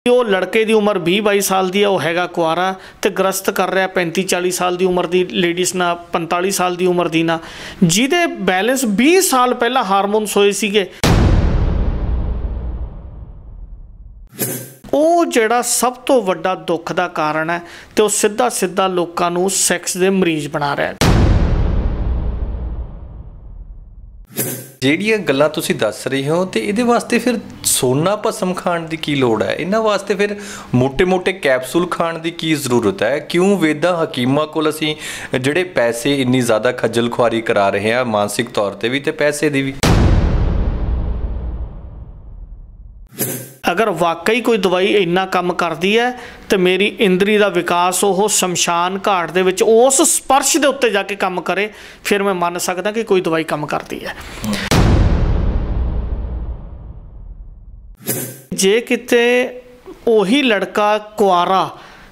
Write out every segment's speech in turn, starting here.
ਉਹ लड़के की उम्र 20-22 साल की है, वह हैगा कुआरा तो ग्रस्त कर रहा 35-40 साल की उम्र की लेडीज़ ना 45 साल की उम्र की ना, जिहदे बैलेंस 20 साल पहला हारमोनस होए सीगे। ਉਹ ਜਿਹੜਾ ਸਭ ਤੋਂ ਵੱਡਾ ਦੁੱਖ ਦਾ ਕਾਰਨ ਹੈ ਤੇ ਉਹ ਸਿੱਧਾ ਸਿੱਧਾ ਲੋਕਾਂ ਨੂੰ ਸੈਕਸ ਦੇ ਮਰੀਜ਼ ਬਣਾ ਰਿਹਾ ਹੈ। ਜਿਹੜੀਆਂ ਗੱਲਾਂ ਤੁਸੀਂ ਦੱਸ ਰਹੇ ਹੋ ਤੇ ਇਹਦੇ ਵਾਸਤੇ ਫਿਰ ਸੋਨਾ ਭਸਮ ਖਾਣ ਦੀ ਕੀ ਲੋੜ ਹੈ? ਇਹਨਾਂ ਵਾਸਤੇ ਫਿਰ ਮੋٹے-ਮੋٹے ਕੈਪਸੂਲ ਖਾਣ ਦੀ ਕੀ ਜ਼ਰੂਰਤ ਹੈ? ਕਿਉਂ ਵੇਦਾਂ ਹਕੀਮਾਂ ਕੋਲ ਅਸੀਂ ਜਿਹੜੇ ਪੈਸੇ ਇੰਨੀ ਜ਼ਿਆਦਾ ਖੱਜਲ ਖੁਆਰੀ ਕਰਾ ਰਹੇ ਹਾਂ, ਮਾਨਸਿਕ ਤੌਰ ਤੇ ਵੀ ਤੇ ਪੈਸੇ ਦੀ ਵੀ? अगर वाकई कोई दवाई इन्ना काम करती है तो मेरी इंद्री का विकास वो शमशान घाट दे विच उस स्पर्श के उत्ते जाके काम करे, फिर मैं मान सकदा कि कोई दवाई काम करती है। जे किते उही लड़का कुआरा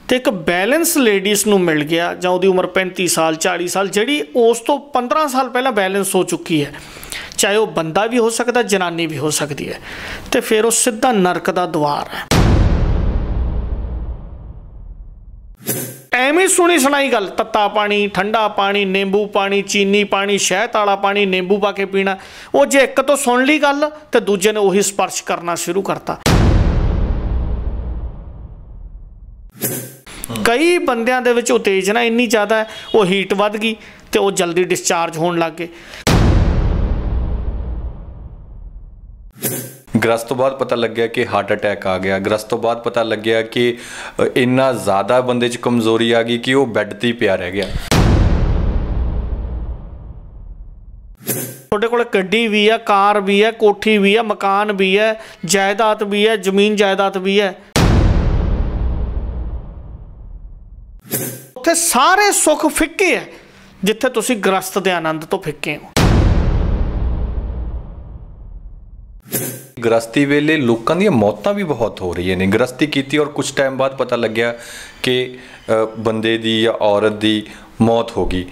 तो एक बैलेंस लेडीज़ नूं मिल गया जां उहदी उम्र 35 साल 40 साल जिहड़ी उस तो 15 साल पहला बैलेंस हो चुकी है, चाहे वह बंदा भी हो सकता जनानी भी हो सकती है, तो फिर वो सीधा नरक का द्वार है। एवें सुनी सुनाई गल, तत्ता पानी ठंडा पानी नींबू पानी चीनी पानी शहद वाला पानी नींबू पा के पीना, वो जे एक तो सुन ली गल तो दूजे ने उही स्पर्श करना शुरू करता। कई बंदियां दे विच उत्तेजना इन्नी ज़्यादा है, वो हीट वध गई तो वो जल्दी डिस्चार्ज होने लग गए। ग्रस्त तो बाद पता लग गया कि हार्ट अटैक आ गया, ग्रस्त तो बाद पता लग गया कि इन्ना ज़्यादा बंदे च कमज़ोरी आ गई कि वो बैड ते ही पिया रह गया। ਤੁਹਾਡੇ ਕੋਲ ਗੱਡੀ भी है, कार भी है, कोठी भी है, मकान भी है, जायदाद भी है, जमीन जायदाद भी है, उत्थे सारे सुख फिक्के है जिथे तुसी ग्रस्त दे आनंद तो फिक्के हो। गृहस्थी वेले लोगों दी मौतां भी बहुत हो रही ने। गृहस्थी की और कुछ टाइम बाद पता लग गया कि बंदे दी या औरत दी मौत हो गई।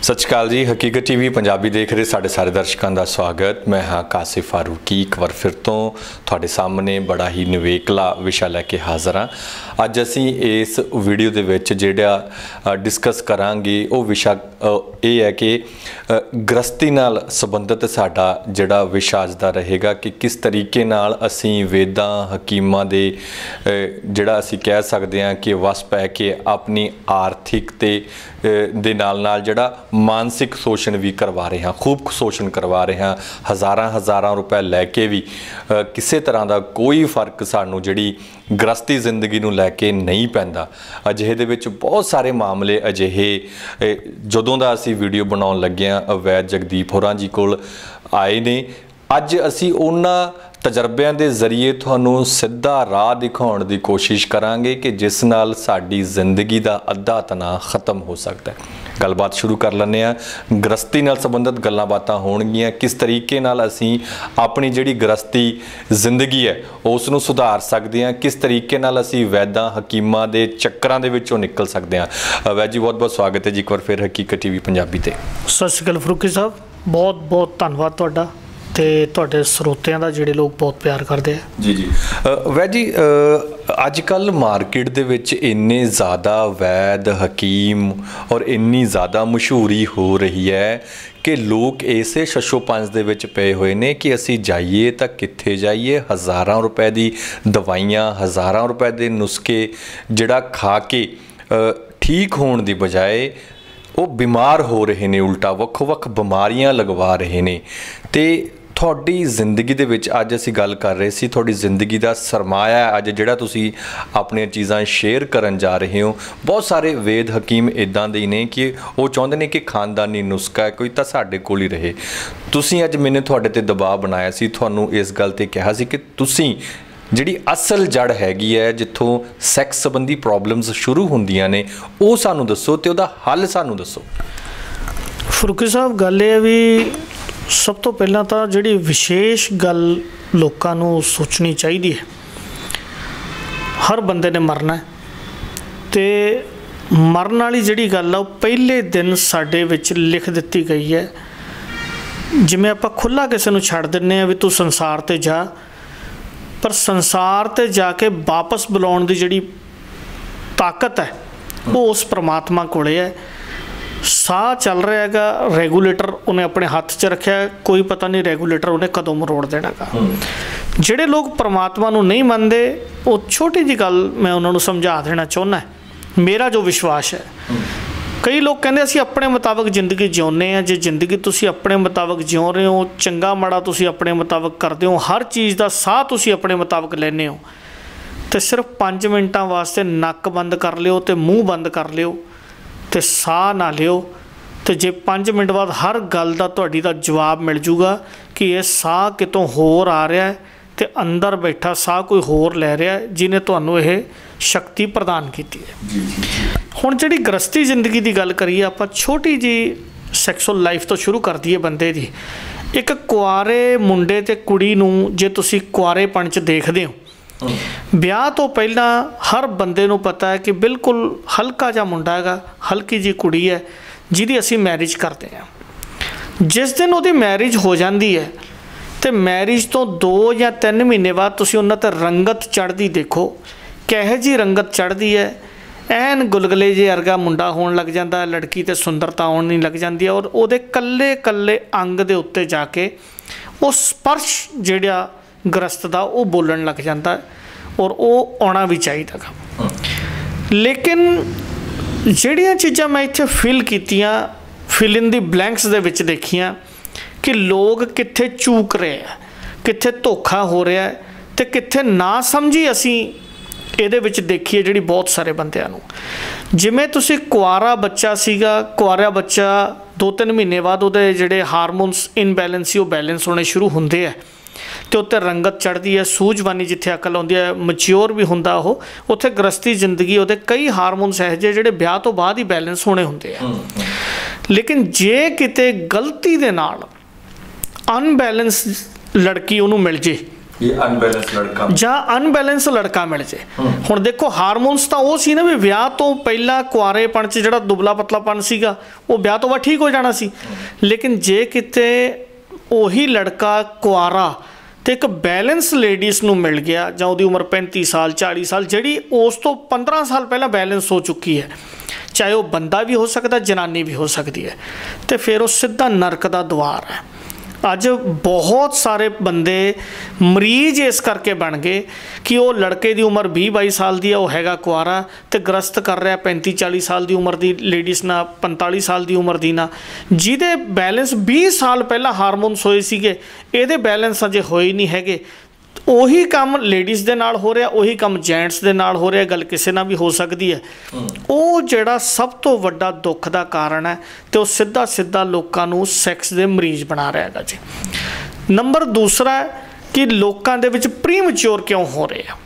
सत श्री अकाल जी, हकीकत टीवी पंजाबी देख रहे साढ़े सारे दर्शकों का स्वागत। मैं हाँ कासिफ फारूकी, एक बार फिर तो थोड़े सामने बड़ा ही निवेकला विषय लैके हाज़र हाँ। अज असी इस वीडियो दे विच जिहड़ा डिस्कस करांगे वो विषय ये है कि गृहस्थी नाल संबंधित साडा जिहड़ा विषय अज दा रहेगा कि किस तरीके नाल असी वेदां हकीमां दे जिहड़ा असी कह सकते हैं कि वस पै के अपनी आर्थिक ते दे नाल जिहड़ा मानसिक शोषण भी करवा रहे हैं, खूब शोषण करवा रहे हैं। हज़ारां रुपए लैके भी किसी तरह का कोई फर्क सानू जिहड़ी गृहस्थी जिंदगी नूं लैके नहीं पैंदा। अजिहे दे विच बहुत सारे मामले अजिहे जदों दा असी वीडियो बनाउण लगे हां वैद जगदीप होरां जी कोल आए ने। अज असी उन्हां तजर्बियां दे जरिए तुहानूं सिद्धा राह दिखाउण दी कोशिश करांगे कि जिस नाल साडी जिंदगी दा अद्धा तनाव खत्म हो सकता है। गलबात शुरू कर लैंदे हां। गृहस्थी नाल संबंधित गल्लां बातां होणगीਆਂ, किस तरीके नाल असीं अपनी जिहड़ी गृहस्थी जिंदगी है उस नूं सुधार सकते हैं, किस तरीके नाल असीं वैदां हकीमां दे चक्करां दे विचों निकल सकते हैं। वैद जी बहुत बहुत स्वागत है जी एक बार फिर हकीकत टीवी पंजाबी ते। सत श्री अकाल फरूकी साहब, बहुत बहुत धन्नवाद तुहाडा ते तुहाडे ਸਰੋਤਿਆਂ ਦਾ ਜਿਹੜੇ ਲੋਕ ਬਹੁਤ ਪਿਆਰ ਕਰਦੇ ਆ। जी जी वैद जी अजकल मार्केट दे विच इन्ने ज़्यादा वैद हकीम और इन्नी ज़्यादा मशहूरी हो रही है कि लोग इसे शशोपंज दे विच पे हुए ने कि असी जाइए तो कित्थे जाइए। हज़ारां रुपए दी दवाइयां, हज़ारां रुपए दे नुस्खे जिहड़ा खा के ठीक होने की बजाय वो बीमार हो रहे ने, उल्टा ਵੱਖ-ਵੱਖ बीमारियां लगवा रहे ने। तो ਤੁਹਾਡੀ ਜ਼ਿੰਦਗੀ ਦੇ ਵਿੱਚ ਅੱਜ ਅਸੀਂ ਗੱਲ ਕਰ ਰਹੇ ਸੀ, ਤੁਹਾਡੀ ਜ਼ਿੰਦਗੀ ਦਾ ਸਰਮਾਇਆ ਅੱਜ ਜਿਹੜਾ ਤੁਸੀਂ ਆਪਣੀਆਂ ਚੀਜ਼ਾਂ ਸ਼ੇਅਰ ਕਰਨ ਜਾ ਰਹੇ ਹੋ। ਬਹੁਤ ਸਾਰੇ ਵੇਦ ਹਕੀਮ ਇੱਦਾਂ ਦੇ ਨੇ ਕਿ ਉਹ ਚਾਹੁੰਦੇ ਨੇ ਕਿ ਖਾਨਦਾਨੀ ਨੁਸਖਾ ਕੋਈ ਤਾਂ ਸਾਡੇ ਕੋਲ ਹੀ ਰਹੇ। ਤੁਸੀਂ ਅੱਜ ਮੈਨੇ ਤੁਹਾਡੇ ਤੇ ਦਬਾਅ ਬਣਾਇਆ ਸੀ, ਤੁਹਾਨੂੰ ਇਸ ਗੱਲ ਤੇ ਕਿਹਾ ਸੀ ਕਿ ਤੁਸੀਂ ਜਿਹੜੀ ਅਸਲ ਜੜ ਹੈਗੀ ਹੈ ਜਿੱਥੋਂ ਸੈਕਸ ਸੰਬੰਧੀ ਪ੍ਰੋਬਲਮਸ ਸ਼ੁਰੂ ਹੁੰਦੀਆਂ ਨੇ ਉਹ ਸਾਨੂੰ ਦੱਸੋ ਤੇ ਉਹਦਾ ਹੱਲ ਸਾਨੂੰ ਦੱਸੋ। ਫਰੂਕੀ ਸਾਹਿਬ, ਗੱਲ ਇਹ ਵੀ सब तो पहला तो जी विशेष गल लोगों सोचनी चाहिए है, हर बंदे ने मरना है तो ਮਰਨ ਵਾਲੀ ਜਿਹੜੀ ਗੱਲ ਆ ਉਹ ਪਹਿਲੇ ਦਿਨ ਸਾਡੇ ਵਿੱਚ ਲਿਖ ਦਿੱਤੀ ਗਈ ਹੈ। ਜਿਵੇਂ ਆਪਾਂ ਖੁੱਲ੍ਹਾ ਕਿਸੇ ਨੂੰ ਛੱਡ ਦਿੰਦੇ ਹਾਂ ਵੀ ਤੂੰ ਸੰਸਾਰ 'ਤੇ ਜਾ, ਪਰ ਸੰਸਾਰ 'ਤੇ ਜਾ ਕੇ ਵਾਪਸ ਬੁਲਾਉਣ ਦੀ ਜਿਹੜੀ ਤਾਕਤ ਹੈ ਉਹ ਉਸ ਪ੍ਰਮਾਤਮਾ ਕੋਲੇ ਹੈ। ਸਾਹ ਚੱਲ ਰਿਹਾ ਹੈਗਾ, ਰੈਗੂਲੇਟਰ ਉਹਨੇ ਆਪਣੇ ਹੱਥ 'ਚ ਰੱਖਿਆ, ਕੋਈ ਪਤਾ ਨਹੀਂ ਰੈਗੂਲੇਟਰ ਉਹਨੇ ਕਦੋਂ ਮਰੋੜ ਦੇਣਾ ਗਾ। ਜਿਹੜੇ ਲੋਕ ਪ੍ਰਮਾਤਮਾ ਨੂੰ ਨਹੀਂ ਮੰਨਦੇ, ਉਹ ਛੋਟੀ ਜਿਹੀ ਗੱਲ ਮੈਂ ਉਹਨਾਂ ਨੂੰ ਸਮਝਾ ਦੇਣਾ ਚਾਹੁੰਦਾ। ਮੇਰਾ ਜੋ ਵਿਸ਼ਵਾਸ ਹੈ, ਕਈ ਲੋਕ ਕਹਿੰਦੇ ਅਸੀਂ ਆਪਣੇ ਮੁਤਾਬਕ ਜ਼ਿੰਦਗੀ ਜਿਉਂਦੇ ਹਾਂ। ਜੇ ਜ਼ਿੰਦਗੀ ਤੁਸੀਂ ਆਪਣੇ ਮੁਤਾਬਕ ਜਿਉਂ ਰਹੇ ਹੋ, ਚੰਗਾ ਮਾੜਾ ਤੁਸੀਂ ਆਪਣੇ ਮੁਤਾਬਕ ਕਰਦੇ ਹੋ, ਹਰ ਚੀਜ਼ ਦਾ ਸਾਹ ਤੁਸੀਂ ਆਪਣੇ ਮੁਤਾਬਕ ਲੈਂਦੇ ਹੋ, ਅਤੇ ਸਿਰਫ 5 ਮਿੰਟਾਂ ਵਾਸਤੇ ਨੱਕ ਬੰਦ ਕਰ ਲਿਓ ਅਤੇ ਮੂੰਹ ਬੰਦ ਕਰ ਲਿਓ ਅਤੇ ਸਾਹ ਨਾ ਲਿਓ, ਅਤੇ ਜੇ 5 ਮਿੰਟ ਬਾਅਦ ਹਰ ਗੱਲ ਦਾ ਤੁਹਾਡੀ ਦਾ ਜਵਾਬ ਮਿਲ ਜੂਗਾ ਕਿ ਇਹ ਸਾਹ ਕਿਤੋਂ ਹੋਰ ਆ ਰਿਹਾ ਅਤੇ ਅੰਦਰ ਬੈਠਾ ਸਾਹ ਕੋਈ ਹੋਰ ਲੈ ਰਿਹਾ ਜਿਹਨੇ ਤੁਹਾਨੂੰ ਇਹ ਸ਼ਕਤੀ ਪ੍ਰਦਾਨ ਕੀਤੀ ਹੈ। ਹੁਣ ਜਿਹੜੀ ਗ੍ਰਸਤੀ ਜ਼ਿੰਦਗੀ ਦੀ ਗੱਲ ਕਰੀਏ ਆਪਾਂ, ਛੋਟੀ ਜਿਹੀ ਸੈਕਸੁਅਲ ਲਾਈਫ ਤੋਂ ਸ਼ੁਰੂ ਕਰ ਦਈਏ ਬੰਦੇ ਦੀ। ਇੱਕ ਕੁਆਰੇ ਮੁੰਡੇ ਅਤੇ ਕੁੜੀ ਨੂੰ ਜੇ ਤੁਸੀਂ ਕੁਆਰੇਪਣ 'ਚ ਦੇਖਦੇ ਹੋ, ਵਿਆਹ ਤੋਂ ਪਹਿਲਾਂ ਹਰ ਬੰਦੇ ਨੂੰ ਪਤਾ ਹੈ ਕਿ ਬਿਲਕੁਲ ਹਲਕਾ ਜਿਹਾ ਮੁੰਡਾ ਹੈਗਾ, ਹਲਕੀ ਜਿਹੀ ਕੁੜੀ ਹੈ ਜਿਹਦੀ ਅਸੀਂ ਮੈਰਿਜ ਕਰਦੇ ਹਾਂ। ਜਿਸ ਦਿਨ ਉਹਦੀ ਮੈਰਿਜ ਹੋ ਜਾਂਦੀ ਹੈ ਅਤੇ ਮੈਰਿਜ ਤੋਂ 2 ਜਾਂ 3 ਮਹੀਨੇ ਬਾਅਦ ਤੁਸੀਂ ਉਹਨਾਂ 'ਤੇ ਰੰਗਤ ਚੜ੍ਹਦੀ ਦੇਖੋ। ਕਿਹੋ ਜਿਹੀ ਰੰਗਤ ਚੜ੍ਹਦੀ ਹੈ, ਐਨ ਗੁਲਗੁਲੇ ਜਿਹੇ ਵਰਗਾ ਮੁੰਡਾ ਹੋਣ ਲੱਗ ਜਾਂਦਾ, ਲੜਕੀ 'ਤੇ ਸੁੰਦਰਤਾ ਆਉਣ ਨਹੀਂ ਲੱਗ ਜਾਂਦੀ ਹੈ, ਔਰ ਉਹਦੇ ਕੱਲੇ ਅੰਗ ਦੇ ਉੱਤੇ ਜਾ ਕੇ ਉਹ ਸਪਰਸ਼ ਜਿਹੜਾ ਗ੍ਰਸਤ ਦਾ ਉਹ ਬੋਲਣ ਲੱਗ ਜਾਂਦਾ, ਔਰ ਉਹ ਆਉਣਾ ਵੀ ਚਾਹੀਦਾ ਗਾ। ਲੇਕਿਨ ਜਿਹੜੀਆਂ ਚੀਜ਼ਾਂ ਮੈਂ ਇੱਥੇ ਫਿਲ ਕੀਤੀਆਂ, ਫਿਲ ਇਨ ਦੀ ਬਲੈਂਕਸ ਦੇ ਵਿੱਚ ਦੇਖੀਆਂ ਕਿ ਲੋਕ ਕਿੱਥੇ ਚੂਕ ਰਹੇ ਆ, ਕਿੱਥੇ ਧੋਖਾ ਹੋ ਰਿਹਾ ਅਤੇ ਕਿੱਥੇ ਨਾ ਸਮਝੀ ਅਸੀਂ ਇਹਦੇ ਵਿੱਚ ਦੇਖੀਏ ਜਿਹੜੀ ਬਹੁਤ ਸਾਰੇ ਬੰਦਿਆਂ ਨੂੰ। ਜਿਵੇਂ ਤੁਸੀਂ ਕੁਆਰਾ ਬੱਚਾ ਸੀਗਾ, ਕੁਆਰਾ ਬੱਚਾ 2-3 ਮਹੀਨੇ ਬਾਅਦ ਉਹਦੇ ਜਿਹੜੇ ਹਾਰਮੋਨਸ ਇਨਬੈਲੈਂਸ ਸੀ ਉਹ ਬੈਲੈਂਸ ਹੋਣੇ ਸ਼ੁਰੂ ਹੁੰਦੇ ਆ ਅਤੇ ਉੱਤੇ ਰੰਗਤ ਚੜ੍ਹਦੀ ਹੈ, ਸੂਝਵਾਨੀ ਜਿੱਥੇ ਅਕਲ ਆਉਂਦੀ ਹੈ, ਮਚਿਓਰ ਵੀ ਹੁੰਦਾ ਉਹ, ਉੱਥੇ ਗ੍ਰਸਤੀ ਜ਼ਿੰਦਗੀ ਉਹਦੇ ਕਈ ਹਾਰਮੋਨਸ ਇਹੋ ਜਿਹੇ ਜਿਹੜੇ ਵਿਆਹ ਤੋਂ ਬਾਅਦ ਹੀ ਬੈਲੈਂਸ ਹੋਣੇ ਹੁੰਦੇ ਆ। ਲੇਕਿਨ ਜੇ ਕਿਤੇ ਗਲਤੀ ਦੇ ਨਾਲ ਅਨਬੈਲੈਂਸ ਲੜਕੀ ਉਹਨੂੰ ਮਿਲ ਜੇ ਜਾਂ ਅਨਬੈਲੈਂਸ ਲੜਕਾ ਮਿਲ ਜੇ, ਹੁਣ ਦੇਖੋ ਹਾਰਮੋਨਸ ਤਾਂ ਉਹ ਸੀ ਨਾ ਵੀ ਵਿਆਹ ਤੋਂ ਪਹਿਲਾਂ ਕੁਆਰੇਪਣ 'ਚ ਜਿਹੜਾ ਦੁਬਲਾ ਪਤਲਾਪਣ ਸੀਗਾ ਉਹ ਵਿਆਹ ਤੋਂ ਬਾਅਦ ਠੀਕ ਹੋ ਜਾਣਾ ਸੀ। ਲੇਕਿਨ ਜੇ ਕਿਤੇ ਉਹੀ ਲੜਕਾ ਕੁਆਰਾ ਅਤੇ ਇੱਕ ਬੈਲੈਂਸ ਲੇਡੀਜ਼ ਨੂੰ ਮਿਲ ਗਿਆ, ਜਾਂ ਉਹਦੀ ਉਮਰ 35 ਸਾਲ 40 ਸਾਲ, ਜਿਹੜੀ ਉਸ ਤੋਂ 15 ਸਾਲ ਪਹਿਲਾਂ ਬੈਲੈਂਸ ਹੋ ਚੁੱਕੀ ਹੈ, ਚਾਹੇ ਉਹ ਬੰਦਾ ਵੀ ਹੋ ਸਕਦਾ, ਜਨਾਨੀ ਵੀ ਹੋ ਸਕਦੀ ਹੈ, ਅਤੇ ਫਿਰ ਉਹ ਸਿੱਧਾ ਨਰਕ ਦਾ ਦੁਆਰ ਹੈ। ਅੱਜ ਬਹੁਤ ਸਾਰੇ ਬੰਦੇ ਮਰੀਜ਼ ਇਸ ਕਰਕੇ ਬਣ ਗਏ ਕਿ ਉਹ ਲੜਕੇ ਦੀ ਉਮਰ 20-22 ਸਾਲ ਦੀ ਹੈ, ਉਹ ਹੈਗਾ ਕੁਆਰਾ ਅਤੇ ਗ੍ਰਸਤ ਕਰ ਰਿਹਾ 35-40 ਸਾਲ ਦੀ ਉਮਰ ਦੀ ਲੇਡੀਜ਼ ਨਾਲ, 45 ਸਾਲ ਦੀ ਉਮਰ ਦੀ ਨਾਲ, ਜਿਹਦੇ ਬੈਲੈਂਸ 20 ਸਾਲ ਪਹਿਲਾਂ ਹਾਰਮੋਨਸ ਹੋਏ ਸੀਗੇ, ਇਹਦੇ ਬੈਲੈਂਸ ਅਜੇ ਹੋਏ ਨਹੀਂ ਹੈਗੇ। ਉਹੀ ਕੰਮ ਲੇਡੀਜ਼ ਦੇ ਨਾਲ ਹੋ ਰਿਹਾ, ਉਹੀ ਕੰਮ ਜੈਂਟਸ ਦੇ ਨਾਲ ਹੋ ਰਿਹਾ, ਗੱਲ ਕਿਸੇ ਨਾਲ ਵੀ ਹੋ ਸਕਦੀ ਹੈ। ਉਹ ਜਿਹੜਾ ਸਭ ਤੋਂ ਵੱਡਾ ਦੁੱਖ ਦਾ ਕਾਰਨ ਹੈ ਅਤੇ ਉਹ ਸਿੱਧਾ ਲੋਕਾਂ ਨੂੰ ਸੈਕਸ ਦੇ ਮਰੀਜ਼ ਬਣਾ ਰਿਹਾ ਹੈਗਾ ਜੀ। ਨੰਬਰ ਦੂਸਰਾ ਹੈ ਕਿ ਲੋਕਾਂ ਦੇ ਵਿੱਚ ਪ੍ਰੀਮੈਚੁਰ ਕਿਉਂ ਹੋ ਰਹੇ ਆ,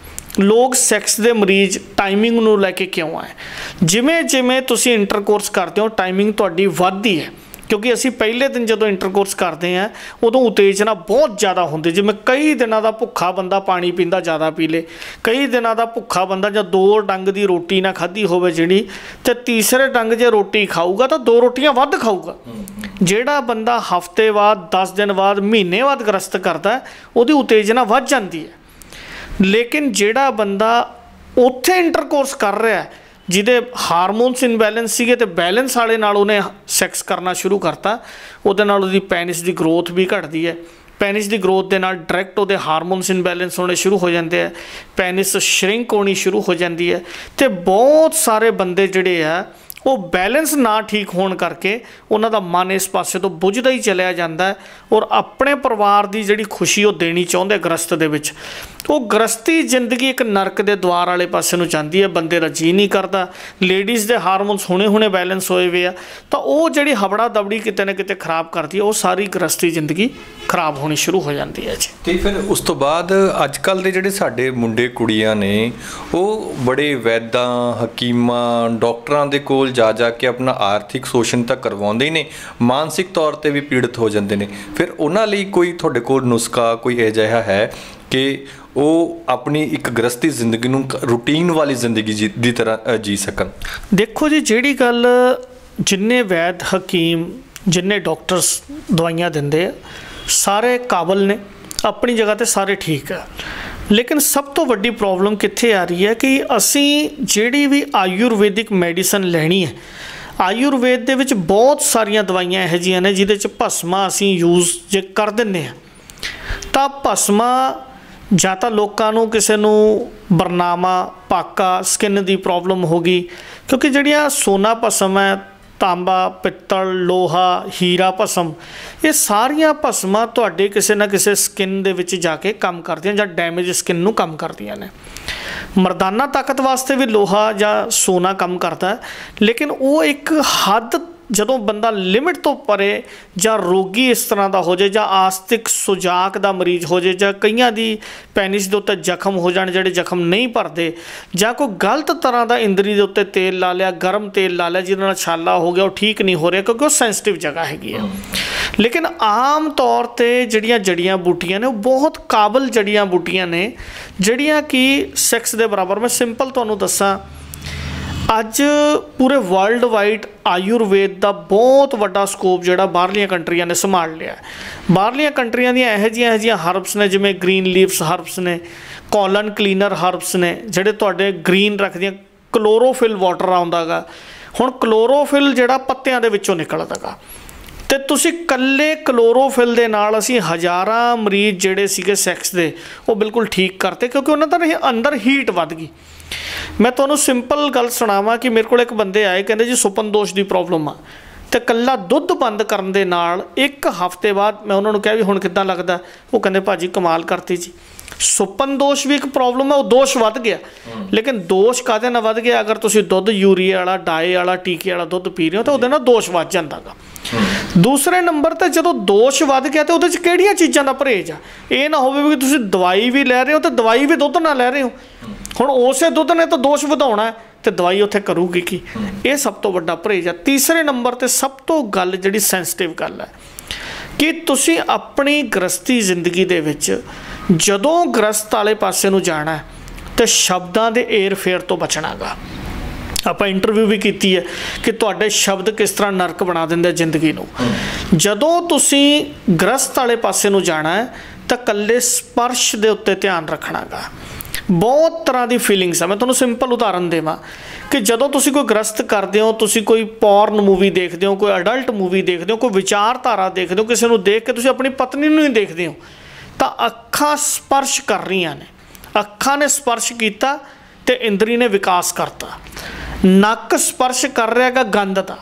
ਲੋਕ ਸੈਕਸ ਦੇ ਮਰੀਜ਼ ਟਾਈਮਿੰਗ ਨੂੰ ਲੈ ਕੇ ਕਿਉਂ ਆਏ। ਜਿਵੇਂ ਤੁਸੀਂ ਇੰਟਰਕੋਰਸ ਕਰਦੇ ਹੋ ਟਾਈਮਿੰਗ ਤੁਹਾਡੀ ਵੱਧਦੀ ਹੈ, ਕਿਉਂਕਿ ਅਸੀਂ ਪਹਿਲੇ ਦਿਨ ਜਦੋਂ ਇੰਟਰਕੋਰਸ ਕਰਦੇ ਹਾਂ ਉਦੋਂ ਉਤੇਜਨਾ ਬਹੁਤ ਜ਼ਿਆਦਾ ਹੁੰਦੀ। ਜਿਵੇਂ ਕਈ ਦਿਨਾਂ ਦਾ ਭੁੱਖਾ ਬੰਦਾ ਪਾਣੀ ਪੀਂਦਾ ਜ਼ਿਆਦਾ ਪੀ ਲੇ, ਕਈ ਦਿਨਾਂ ਦਾ ਭੁੱਖਾ ਬੰਦਾ ਜਾਂ 2 ਡੰਗ ਦੀ ਰੋਟੀ ਨਾ ਖਾਧੀ ਹੋਵੇ ਜਿਹੜੀ, ਅਤੇ ਤੀਸਰੇ ਡੰਗ ਜੇ ਰੋਟੀ ਖਾਊਗਾ ਤਾਂ 2 ਰੋਟੀਆਂ ਵੱਧ ਖਾਊਗਾ। ਜਿਹੜਾ ਬੰਦਾ ਹਫ਼ਤੇ ਬਾਅਦ, 10 ਦਿਨ ਬਾਅਦ, ਮਹੀਨੇ ਬਾਅਦ ਗ੍ਰਸਤ ਕਰਦਾ, ਉਹਦੀ ਉਤੇਜਨਾ ਵੱਧ ਜਾਂਦੀ ਹੈ। ਲੇਕਿਨ ਜਿਹੜਾ ਬੰਦਾ ਉੱਥੇ ਇੰਟਰਕੋਰਸ ਕਰ ਰਿਹਾ, ਜਿਹਦੇ ਹਾਰਮੋਨਸ ਇਨਬੈਲੈਂਸ ਸੀਗੇ ਅਤੇ ਬੈਲੈਂਸ ਵਾਲੇ ਨਾਲ ਉਹਨੇ ਸੈਕਸ ਕਰਨਾ ਸ਼ੁਰੂ ਕਰਤਾ, ਉਹਦੇ ਨਾਲ ਉਹਦੀ ਪੈਨਿਸ ਦੀ ਗਰੋਥ ਵੀ ਘਟਦੀ ਹੈ। ਪੈਨਿਸ ਦੀ ਗਰੋਥ ਦੇ ਨਾਲ ਡਾਇਰੈਕਟ ਉਹਦੇ ਹਾਰਮੋਨਸ ਇਨਬੈਲੈਂਸ ਹੋਣੇ ਸ਼ੁਰੂ ਹੋ ਜਾਂਦੇ ਆ, ਪੈਨਿਸ ਸ਼ਰਿੰਕ ਹੋਣੀ ਸ਼ੁਰੂ ਹੋ ਜਾਂਦੀ ਹੈ, ਅਤੇ ਬਹੁਤ ਸਾਰੇ ਬੰਦੇ ਜਿਹੜੇ ਆ ਉਹ ਬੈਲੈਂਸ ਨਾ ਠੀਕ ਹੋਣ ਕਰਕੇ ਉਹਨਾਂ ਦਾ ਮਨ ਇਸ ਪਾਸੇ ਤੋਂ ਬੁੱਝਦਾ ਹੀ ਚਲਿਆ ਜਾਂਦਾ, ਔਰ ਆਪਣੇ ਪਰਿਵਾਰ ਦੀ ਜਿਹੜੀ ਖੁਸ਼ੀ ਉਹ ਦੇਣੀ ਚਾਹੁੰਦੇ ਗ੍ਰਸਤ ਦੇ ਵਿੱਚ। ਉਹ ਗ੍ਰਸਤੀ ਜ਼ਿੰਦਗੀ ਇੱਕ ਨਰਕ ਦੇ ਦੁਆਰ ਵਾਲੇ ਪਾਸੇ ਨੂੰ ਜਾਂਦੀ ਹੈ, ਬੰਦੇ ਦਾ ਜੀਅ ਨਹੀਂ ਕਰਦਾ। ਲੇਡੀਜ਼ ਦੇ ਹਾਰਮੋਨਸ ਹੁਣੇ ਬੈਲੈਂਸ ਹੋਏ ਵੇ ਆ, ਤਾਂ ਉਹ ਜਿਹੜੀ ਹਬੜਾ ਦਬੜੀ ਕਿਤੇ ਨਾ ਕਿਤੇ ਖਰਾਬ ਕਰਦੀ ਹੈ, ਉਹ ਸਾਰੀ ਗ੍ਰਸਤੀ ਜ਼ਿੰਦਗੀ ਖਰਾਬ ਹੋਣੀ ਸ਼ੁਰੂ ਹੋ ਜਾਂਦੀ ਹੈ ਜੀ। ਅਤੇ ਫਿਰ ਉਸ ਤੋਂ ਬਾਅਦ ਅੱਜ ਕੱਲ੍ਹ ਦੇ ਜਿਹੜੇ ਸਾਡੇ ਮੁੰਡੇ ਕੁੜੀਆਂ ਨੇ, ਉਹ ਬੜੇ ਵੈਦਾਂ, ਹਕੀਮਾਂ, ਡਾਕਟਰਾਂ ਦੇ ਕੋਲ ਜਾ ਕੇ ਆਪਣਾ ਆਰਥਿਕ ਸ਼ੋਸ਼ਣ ਤਾਂ ਕਰਵਾਉਂਦੇ ਹੀ ਨੇ, ਮਾਨਸਿਕ ਤੌਰ 'ਤੇ ਵੀ ਪੀੜਤ ਹੋ ਜਾਂਦੇ ਨੇ। ਫਿਰ ਉਹਨਾਂ ਲਈ ਕੋਈ ਤੁਹਾਡੇ ਕੋਲ ਨੁਸਖਾ ਕੋਈ ਅਜਿਹਾ ਹੈ ਕਿ ਉਹ ਆਪਣੀ ਇੱਕ ਗ੍ਰਸਤੀ ਜ਼ਿੰਦਗੀ ਨੂੰ ਰੂਟੀਨ ਵਾਲੀ ਜ਼ਿੰਦਗੀ ਦੀ ਤਰ੍ਹਾਂ ਜੀ ਸਕਣ? ਦੇਖੋ ਜੀ, ਜਿਹੜੀ ਗੱਲ ਜਿੰਨੇ ਵੈਦ ਹਕੀਮ ਜਿੰਨੇ ਡਾਕਟਰਸ ਦਵਾਈਆਂ ਦਿੰਦੇ ਆ ਸਾਰੇ ਕਾਬਲ ਨੇ, ਆਪਣੀ ਜਗ੍ਹਾ 'ਤੇ ਸਾਰੇ ਠੀਕ ਆ। ਲੇਕਿਨ ਸਭ ਤੋਂ ਵੱਡੀ ਪ੍ਰੋਬਲਮ ਕਿੱਥੇ ਆ ਰਹੀ ਹੈ ਕਿ ਅਸੀਂ ਜਿਹੜੀ ਵੀ ਆਯੁਰਵੈਦਿਕ ਮੈਡੀਸਨ ਲੈਣੀ ਹੈ, ਆਯੁਰਵੇਦ ਦੇ ਵਿੱਚ ਬਹੁਤ ਸਾਰੀਆਂ ਦਵਾਈਆਂ ਇਹੋ ਜਿਹੀਆਂ ਨੇ ਜਿਹਦੇ 'ਚ ਭਸਮਾ ਅਸੀਂ ਯੂਜ਼ ਜੇ ਕਰ ਦਿੰਦੇ ਹਾਂ ਤਾਂ ਭਸਮਾ ਜਾਂ ਤਾਂ ਲੋਕਾਂ ਨੂੰ ਕਿਸੇ ਨੂੰ ਬਰਨਾਮਾ, ਪਾਕਾ, ਸਕਿਨ ਦੀ ਪ੍ਰੋਬਲਮ ਹੋ ਗਈ, ਕਿਉਂਕਿ ਜਿਹੜੀਆਂ ਸੋਨਾ ਭਸਮ ਹੈ, ਤਾਂਬਾ, ਪਿੱਤਲ, ਲੋਹਾ, ਹੀਰਾ ਭਸਮ, ਇਹ ਸਾਰੀਆਂ ਭਸਮਾਂ ਤੁਹਾਡੇ ਕਿਸੇ ਨਾ ਕਿਸੇ ਸਕਿਨ ਦੇ ਵਿੱਚ ਜਾ ਕੇ ਕੰਮ ਕਰਦੀਆਂ ਜਾਂ ਡੈਮੇਜ ਸਕਿਨ ਨੂੰ ਕੰਮ ਕਰਦੀਆਂ ਨੇ। ਮਰਦਾਨਾ ਤਾਕਤ ਵਾਸਤੇ ਵੀ ਲੋਹਾ ਜਾਂ ਸੋਨਾ ਕੰਮ ਕਰਦਾ, ਲੇਕਿਨ ਉਹ ਇੱਕ ਹੱਦ ਜਦੋਂ ਬੰਦਾ ਲਿਮਿਟ ਤੋਂ ਪਰੇ ਜਾਂ ਰੋਗੀ ਇਸ ਤਰ੍ਹਾਂ ਦਾ ਹੋ ਜਾਏ ਜਾਂ ਆਸਤਿਕ ਸੁਜਾਕ ਦਾ ਮਰੀਜ਼ ਹੋ ਜਾਏ ਜਾਂ ਕਈਆਂ ਦੀ ਪੈਨਿਸ ਦੇ ਉੱਤੇ ਜ਼ਖਮ ਹੋ ਜਾਣ ਜਿਹੜੇ ਜ਼ਖਮ ਨਹੀਂ ਭਰਦੇ, ਜਾਂ ਕੋਈ ਗਲਤ ਤਰ੍ਹਾਂ ਦਾ ਇੰਦਰੀ ਦੇ ਉੱਤੇ ਤੇਲ ਲਾ ਲਿਆ, ਗਰਮ ਤੇਲ ਲਾ ਲਿਆ ਜਿਹਦੇ ਨਾਲ ਛਾਲਾ ਹੋ ਗਿਆ, ਉਹ ਠੀਕ ਨਹੀਂ ਹੋ ਰਿਹਾ ਕਿਉਂਕਿ ਉਹ ਸੈਂਸਿਟਿਵ ਜਗ੍ਹਾ ਹੈਗੀ ਆ। ਲੇਕਿਨ ਆਮ ਤੌਰ 'ਤੇ ਜਿਹੜੀਆਂ ਜੜੀਆਂ ਬੂਟੀਆਂ ਨੇ ਉਹ ਬਹੁਤ ਕਾਬਲ ਜੜੀਆਂ ਬੂਟੀਆਂ ਨੇ ਜਿਹੜੀਆਂ ਕਿ ਸੈਕਸ ਦੇ ਬਰਾਬਰ। ਮੈਂ ਸਿੰਪਲ ਤੁਹਾਨੂੰ ਦੱਸਾਂ, ਅੱਜ ਪੂਰੇ ਵਰਲਡ ਵਾਈਡ ਆਯੁਰਵੇਦ ਦਾ ਬਹੁਤ ਵੱਡਾ ਸਕੋਪ ਜਿਹੜਾ ਬਾਹਰਲੀਆਂ ਕੰਟਰੀਆਂ ਨੇ ਸੰਭਾਲ ਲਿਆ। ਬਾਹਰਲੀਆਂ ਕੰਟਰੀਆਂ ਦੀਆਂ ਇਹੋ ਜਿਹੀਆਂ ਹਰਬਸ ਨੇ ਜਿਵੇਂ ਗ੍ਰੀਨ ਲੀਵਸ ਹਰਬਸ ਨੇ, ਕੋਲਨ ਕਲੀਨਰ ਹਰਬਸ ਨੇ ਜਿਹੜੇ ਤੁਹਾਡੇ ਗ੍ਰੀਨ ਰੱਖਦੀਆਂ। ਕਲੋਰੋਫਿਲ ਵਾਟਰ ਆਉਂਦਾ ਗਾ, ਹੁਣ ਕਲੋਰੋਫਿਲ ਜਿਹੜਾ ਪੱਤਿਆਂ ਦੇ ਵਿੱਚੋਂ ਨਿਕਲਦਾ ਗਾ, ਅਤੇ ਤੁਸੀਂ ਇਕੱਲੇ ਕਲੋਰੋਫਿਲ ਦੇ ਨਾਲ ਅਸੀਂ ਹਜ਼ਾਰਾਂ ਮਰੀਜ਼ ਜਿਹੜੇ ਸੀਗੇ ਸੈਕਸ ਦੇ ਉਹ ਬਿਲਕੁਲ ਠੀਕ ਕਰਤੇ ਕਿਉਂਕਿ ਉਹਨਾਂ ਦਾ ਅੰਦਰ ਹੀਟ ਵੱਧ ਗਈ। ਮੈਂ ਤੁਹਾਨੂੰ ਸਿੰਪਲ ਗੱਲ ਸੁਣਾਵਾਂ ਕਿ ਮੇਰੇ ਕੋਲ ਇੱਕ ਬੰਦੇ ਆਏ, ਕਹਿੰਦੇ ਜੀ ਸੁਪਨ ਦੋਸ਼ ਦੀ ਪ੍ਰੋਬਲਮ ਆ, ਅਤੇ ਇਕੱਲਾ ਦੁੱਧ ਬੰਦ ਕਰਨ ਦੇ ਨਾਲ 1 ਹਫ਼ਤੇ ਬਾਅਦ ਮੈਂ ਉਹਨਾਂ ਨੂੰ ਕਿਹਾ ਵੀ ਹੁਣ ਕਿੱਦਾਂ ਲੱਗਦਾ? ਉਹ ਕਹਿੰਦੇ ਭਾਜੀ ਕਮਾਲ ਕਰਤੀ ਜੀ, ਸੁਪਨ ਦੋਸ਼ ਵੀ ਇੱਕ ਪ੍ਰੋਬਲਮ ਹੈ, ਉਹ ਦੋਸ਼ ਵੱਧ ਗਿਆ। ਲੇਕਿਨ ਦੋਸ਼ ਕਾਹਦੇ ਨਾਲ ਵੱਧ ਗਿਆ? ਅਗਰ ਤੁਸੀਂ ਦੁੱਧ ਯੂਰੀਆ ਵਾਲਾ, ਡਾਏ ਵਾਲਾ, ਟੀਕੇ ਵਾਲਾ ਦੁੱਧ ਪੀ ਰਹੇ ਹੋ ਤਾਂ ਉਹਦੇ ਨਾਲ ਦੋਸ਼ ਵੱਧ ਜਾਂਦਾ ਗਾ। ਦੂਸਰੇ ਨੰਬਰ 'ਤੇ ਜਦੋਂ ਦੋਸ਼ ਵੱਧ ਗਿਆ ਤਾਂ ਉਹਦੇ 'ਚ ਕਿਹੜੀਆਂ ਚੀਜ਼ਾਂ ਦਾ ਪਰਹੇਜ਼ ਆ? ਇਹ ਨਾ ਹੋਵੇ ਵੀ ਤੁਸੀਂ ਦਵਾਈ ਵੀ ਲੈ ਰਹੇ ਹੋ ਅਤੇ ਦਵਾਈ ਵੀ ਦੁੱਧ ਨਾਲ ਲੈ ਰਹੇ ਹੋ। ਹੁਣ ਉਸੇ ਦੁੱਧ ਨੇ ਤਾਂ ਦੋਸ਼ ਵਧਾਉਣਾ ਅਤੇ ਦਵਾਈ ਉੱਥੇ ਕਰੂਗੀ ਕੀ? ਇਹ ਸਭ ਤੋਂ ਵੱਡਾ ਪਰਹੇਜ਼ ਆ। ਤੀਸਰੇ ਨੰਬਰ 'ਤੇ ਸਭ ਤੋਂ ਗੱਲ ਜਿਹੜੀ ਸੈਂਸਿਟਿਵ ਗੱਲ ਹੈ ਕਿ ਤੁਸੀਂ ਆਪਣੀ ਗ੍ਰਸਤੀ ਜ਼ਿੰਦਗੀ ਦੇ ਵਿੱਚ ਜਦੋਂ ਗ੍ਰਸਤ ਵਾਲੇ ਪਾਸੇ ਨੂੰ ਜਾਣਾ ਅਤੇ ਸ਼ਬਦਾਂ ਦੇ ਏਰ ਫੇਰ ਤੋਂ ਬਚਣਾ ਗਾ। ਆਪਾਂ ਇੰਟਰਵਿਊ ਵੀ ਕੀਤੀ ਹੈ ਕਿ ਤੁਹਾਡੇ ਸ਼ਬਦ ਕਿਸ ਤਰ੍ਹਾਂ ਨਰਕ ਬਣਾ ਦਿੰਦੇ ਜ਼ਿੰਦਗੀ ਨੂੰ। ਜਦੋਂ ਤੁਸੀਂ ਗ੍ਰਸਤ ਵਾਲੇ ਪਾਸੇ ਨੂੰ ਜਾਣਾ ਹੈ ਤਾਂ ਇਕੱਲੇ ਸਪਰਸ਼ ਦੇ ਉੱਤੇ ਧਿਆਨ ਰੱਖਣਾ ਗਾ। ਬਹੁਤ ਤਰ੍ਹਾਂ ਦੀ ਫੀਲਿੰਗਸ ਆ। ਮੈਂ ਤੁਹਾਨੂੰ ਸਿੰਪਲ ਉਦਾਹਰਨ ਦੇਵਾਂ ਕਿ ਜਦੋਂ ਤੁਸੀਂ ਕੋਈ ਗ੍ਰਸਤ ਕਰਦੇ ਹੋ, ਤੁਸੀਂ ਕੋਈ ਪੋਰਨ ਮੂਵੀ ਦੇਖਦੇ ਹੋ, ਕੋਈ ਅਡਲਟ ਮੂਵੀ ਦੇਖਦੇ ਹੋ, ਕੋਈ ਵਿਚਾਰਧਾਰਾ ਦੇਖਦੇ ਹੋ, ਕਿਸੇ ਨੂੰ ਦੇਖ ਕੇ ਤੁਸੀਂ ਆਪਣੀ ਪਤਨੀ ਨੂੰ ਹੀ ਦੇਖਦੇ ਹੋ, ਤਾਂ ਅੱਖਾਂ ਸਪਰਸ਼ ਕਰ ਰਹੀਆਂ ਨੇ। ਅੱਖਾਂ ਨੇ ਸਪਰਸ਼ ਕੀਤਾ ਅਤੇ ਇੰਦਰੀ ਨੇ ਵਿਕਾਸ ਕਰਤਾ। ਨੱਕ ਸਪਰਸ਼ ਕਰ ਰਿਹਾ ਗਾ ਗੰਧ ਦਾ,